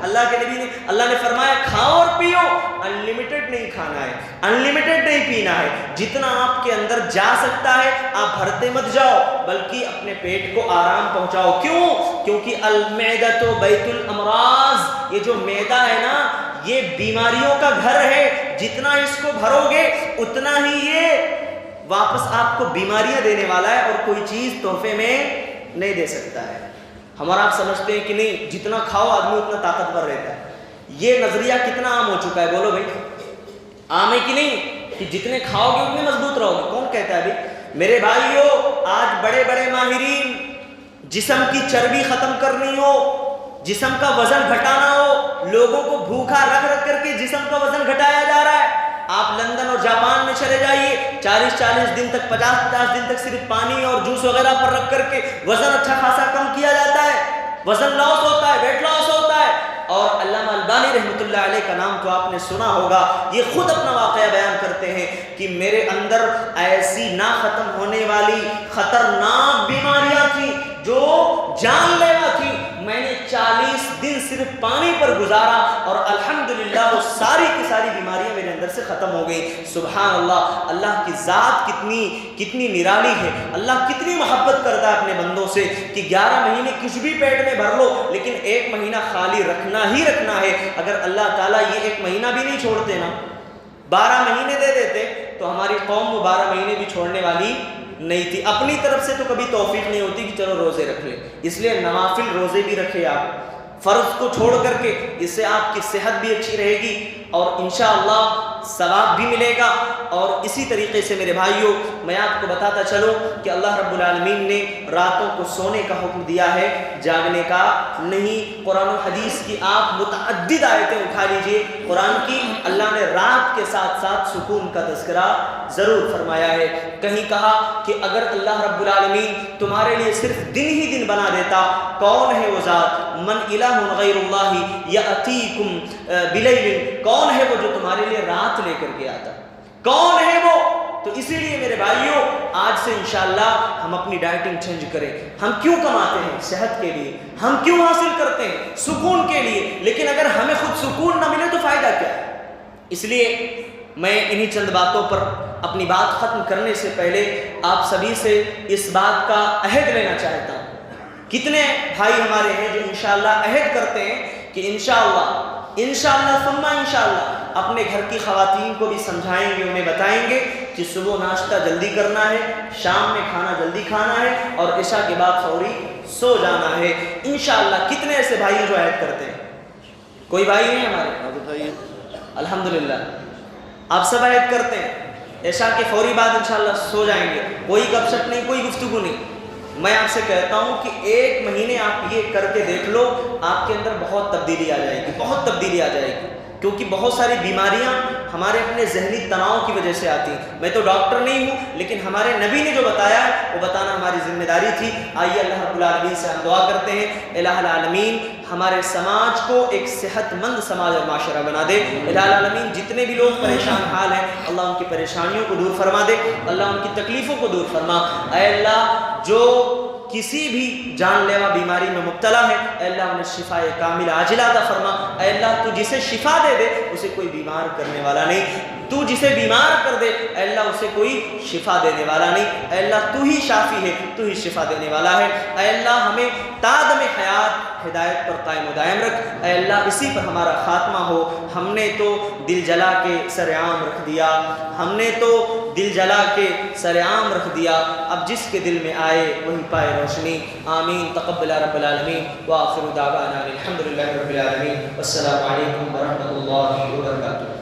اللہ نے فرمایا کھاؤ اور پیو، انلمیٹڈ نہیں کھانا ہے، انلمیٹڈ نہیں پینا ہے. جتنا آپ کے اندر جا سکتا ہے آپ بھرتے مت جاؤ، بلکہ اپنے پیٹ کو آرام پہنچاؤ. کیوں؟ کیونکہ المعدۃ بیت الامراض، یہ جو معدہ ہے نا یہ بیماریوں کا گھر ہے. جتنا اس کو بھرو گے اتنا ہی یہ واپس آپ کو بیماریاں دینے والا ہے، اور کوئی چیز تحفے میں نہیں دے سکتا ہے. ہمارا آپ سمجھتے ہیں کہ نہیں جتنا کھاؤ آدمی اتنا طاقتور رہتا ہے. یہ نظریہ کتنا عام ہو چکا ہے، بولو بھائی عام ہے کہ نہیں؟ کہ جتنے کھاؤ گے اتنے مضبوط رہو گے. کون کہتا ہے ابھی؟ میرے بھائیوں، آج بڑے بڑے ماہرین، جسم کی چربی ختم کرنی ہو، جسم کا وزن گھٹانا ہو، لوگوں کو بھوکا رکھ کر کے جسم کا وزن گھٹایا جا رہا ہے. آپ لندن اور جاپان میں چلے جائیے، 40 دن تک، 50 دن تک صرف پانی اور جوس وغیرہ پر رکھ کر کے وزن اچھا خاصا کم کیا جاتا ہے، وزن لاس ہوتا ہے، ویٹ لاس ہوتا ہے. اور علامہ البانی رحمۃ اللہ علیہ کا نام تو آپ نے سنا ہوگا، یہ خود اپنا واقعہ بیان کرتے ہیں کہ میرے اندر ایسی نہ ختم ہونے والی خطرناک بیماریاں تھیں جو جان لیوا تھی. میں نے 40 دن صرف پانی پر گزارا اور الحمدللہ وہ ساری کی ساری بیماریاں میرے اندر سے ختم ہو گئی. سبحان اللہ. اللہ کی ذات کتنی نرالی ہے، اللہ کتنی محبت کرتا ہے اپنے بندوں سے کہ 11 مہینے کچھ بھی پیٹ میں بھر لو لیکن 1 مہینہ خالی رکھنا ہی رکھنا ہے. اگر اللہ تعالیٰ یہ 1 مہینہ بھی نہیں چھوڑتے نا، 12 مہینے دے دیتے تو ہماری قوم وہ 12 مہینے بھی چھوڑنے والی نہیں تھی. اپنی طرف سے تو کبھی توفیق نہیں ہوتی کہ چلو روزے رکھ لیں، اس لیے نوافل روزے بھی رکھے آپ فرض کو چھوڑ کر کے، اس سے آپ کی صحت بھی اچھی رہے گی اور انشاءاللہ ثواب بھی ملے گا. اور اسی طریقے سے میرے بھائیوں میں آپ کو بتاتا چلوں کہ اللہ رب العالمین نے راتوں کو سونے کا حکم دیا ہے، جاگنے کا نہیں. قرآن و حدیث کی آپ متعدد آیتیں اٹھا لیجئے، قرآن کی اللہ نے رات کے ساتھ ساتھ سکون کا تذکرہ ضرور فرمایا ہے. کہیں کہا کہ اگر اللہ رب العالمین تمہارے لیے صرف دن ہی دن بنا دیتا، کون ہے وہ ذات؟ من الہ غیر اللہ یاتیکم بلیل، کون ہے وہ جو تمہارے لیے رات لے کر کے آتا؟ کون ہے وہ؟ تو اسی لیے میرے بھائیوں آج سے انشاءاللہ ہم اپنی ڈائٹنگ چینج کریں. ہم کیوں کماتے ہیں؟ صحت کے لیے. ہم کیوں حاصل کرتے ہیں؟ سکون کے لیے. لیکن اگر ہمیں خود سکون نہ ملے تو فائدہ کیا ہے؟ اس لیے میں انہی چند باتوں پر اپنی بات ختم کرنے سے پہلے آپ سبھی سے اس بات کا عہد لینا چاہتا ہوں. کتنے بھائی ہمارے ہیں جو انشاءاللہ عہد کرتے ہیں کہ انشاءاللہ ثم انشاءاللہ اپنے گھر کی خواتین کو بھی سمجھائیں گے، انہیں بتائیں گے کہ صبح ناشتہ جلدی کرنا ہے، شام میں کھانا جلدی کھانا ہے اور عشاء کے بعد فوری سو جانا ہے۔ انشاءاللہ کتنے ایسے بھائی ہیں جو عہد کرتے ہیں؟ کوئی بھائی نہیں ہمارے؟ الحمدللہ آپ سب عہد کرتے ہیں، عشاء کے فوری بعد انشاءاللہ سو جائیں گے، کوئی گپ شپ نہیں، کوئی گفتگو نہیں۔ میں آپ سے کہتا ہوں کہ 1 مہینے آپ یہ کر کے دیکھ لو، آپ کے اندر بہت تبدیلی آ جائے گی، بہت تبدیلی آ جائے گی، کیونکہ بہت ساری بیماریاں ہمارے اپنے ذہنی تناؤ کی وجہ سے آتی ہیں۔ میں تو ڈاکٹر نہیں ہوں، لیکن ہمارے نبی نے جو بتایا ہے وہ بتانا ہماری ذمہ داری تھی۔ آئیے اللہ رب العالمین سے ہم دعا کرتے ہیں، الہ العالمین ہمارے سماج کو ایک صحت مند سماج اور معاشرہ بنا دے۔ الہ العالمین جتنے بھی لوگ پریشان حال ہیں، اللہ ان کی پریشانیوں کو دور فرما دے، اللہ ان کی تکلیفوں کو دور فرما۔ اے اللہ جو کسی بھی جان لیوا بیماری میں مبتلا ہے، اے اللہ انہیں شفا کامل عاجلہ عطا فرما۔ اے اللہ تو جسے شفا دے دے اسے کوئی بیمار کرنے والا نہیں، تو جسے بیمار کر دے اے اللہ اسے کوئی شفا دینے والا نہیں۔ اے اللہ تو ہی شافی ہے، تو ہی شفا دینے والا ہے۔ اے اللہ ہمیں تادم حیات ہدایت پر قائم و دائم رکھ۔ اے اللہ اسی پر ہمارا خاتمہ ہو۔ ہم نے تو دل جلا کے سر عام رکھ دیا، ہم نے تو دل جلا کے سر عام رکھ دیا، اب جس کے دل میں آئے وہی پائے روشنی۔ آمین تقبل رب العالمین وآخر دعوانا الحمدللہ رب العالمین، والسلام علیکم ورحمۃ اللہ وبرکاتہ۔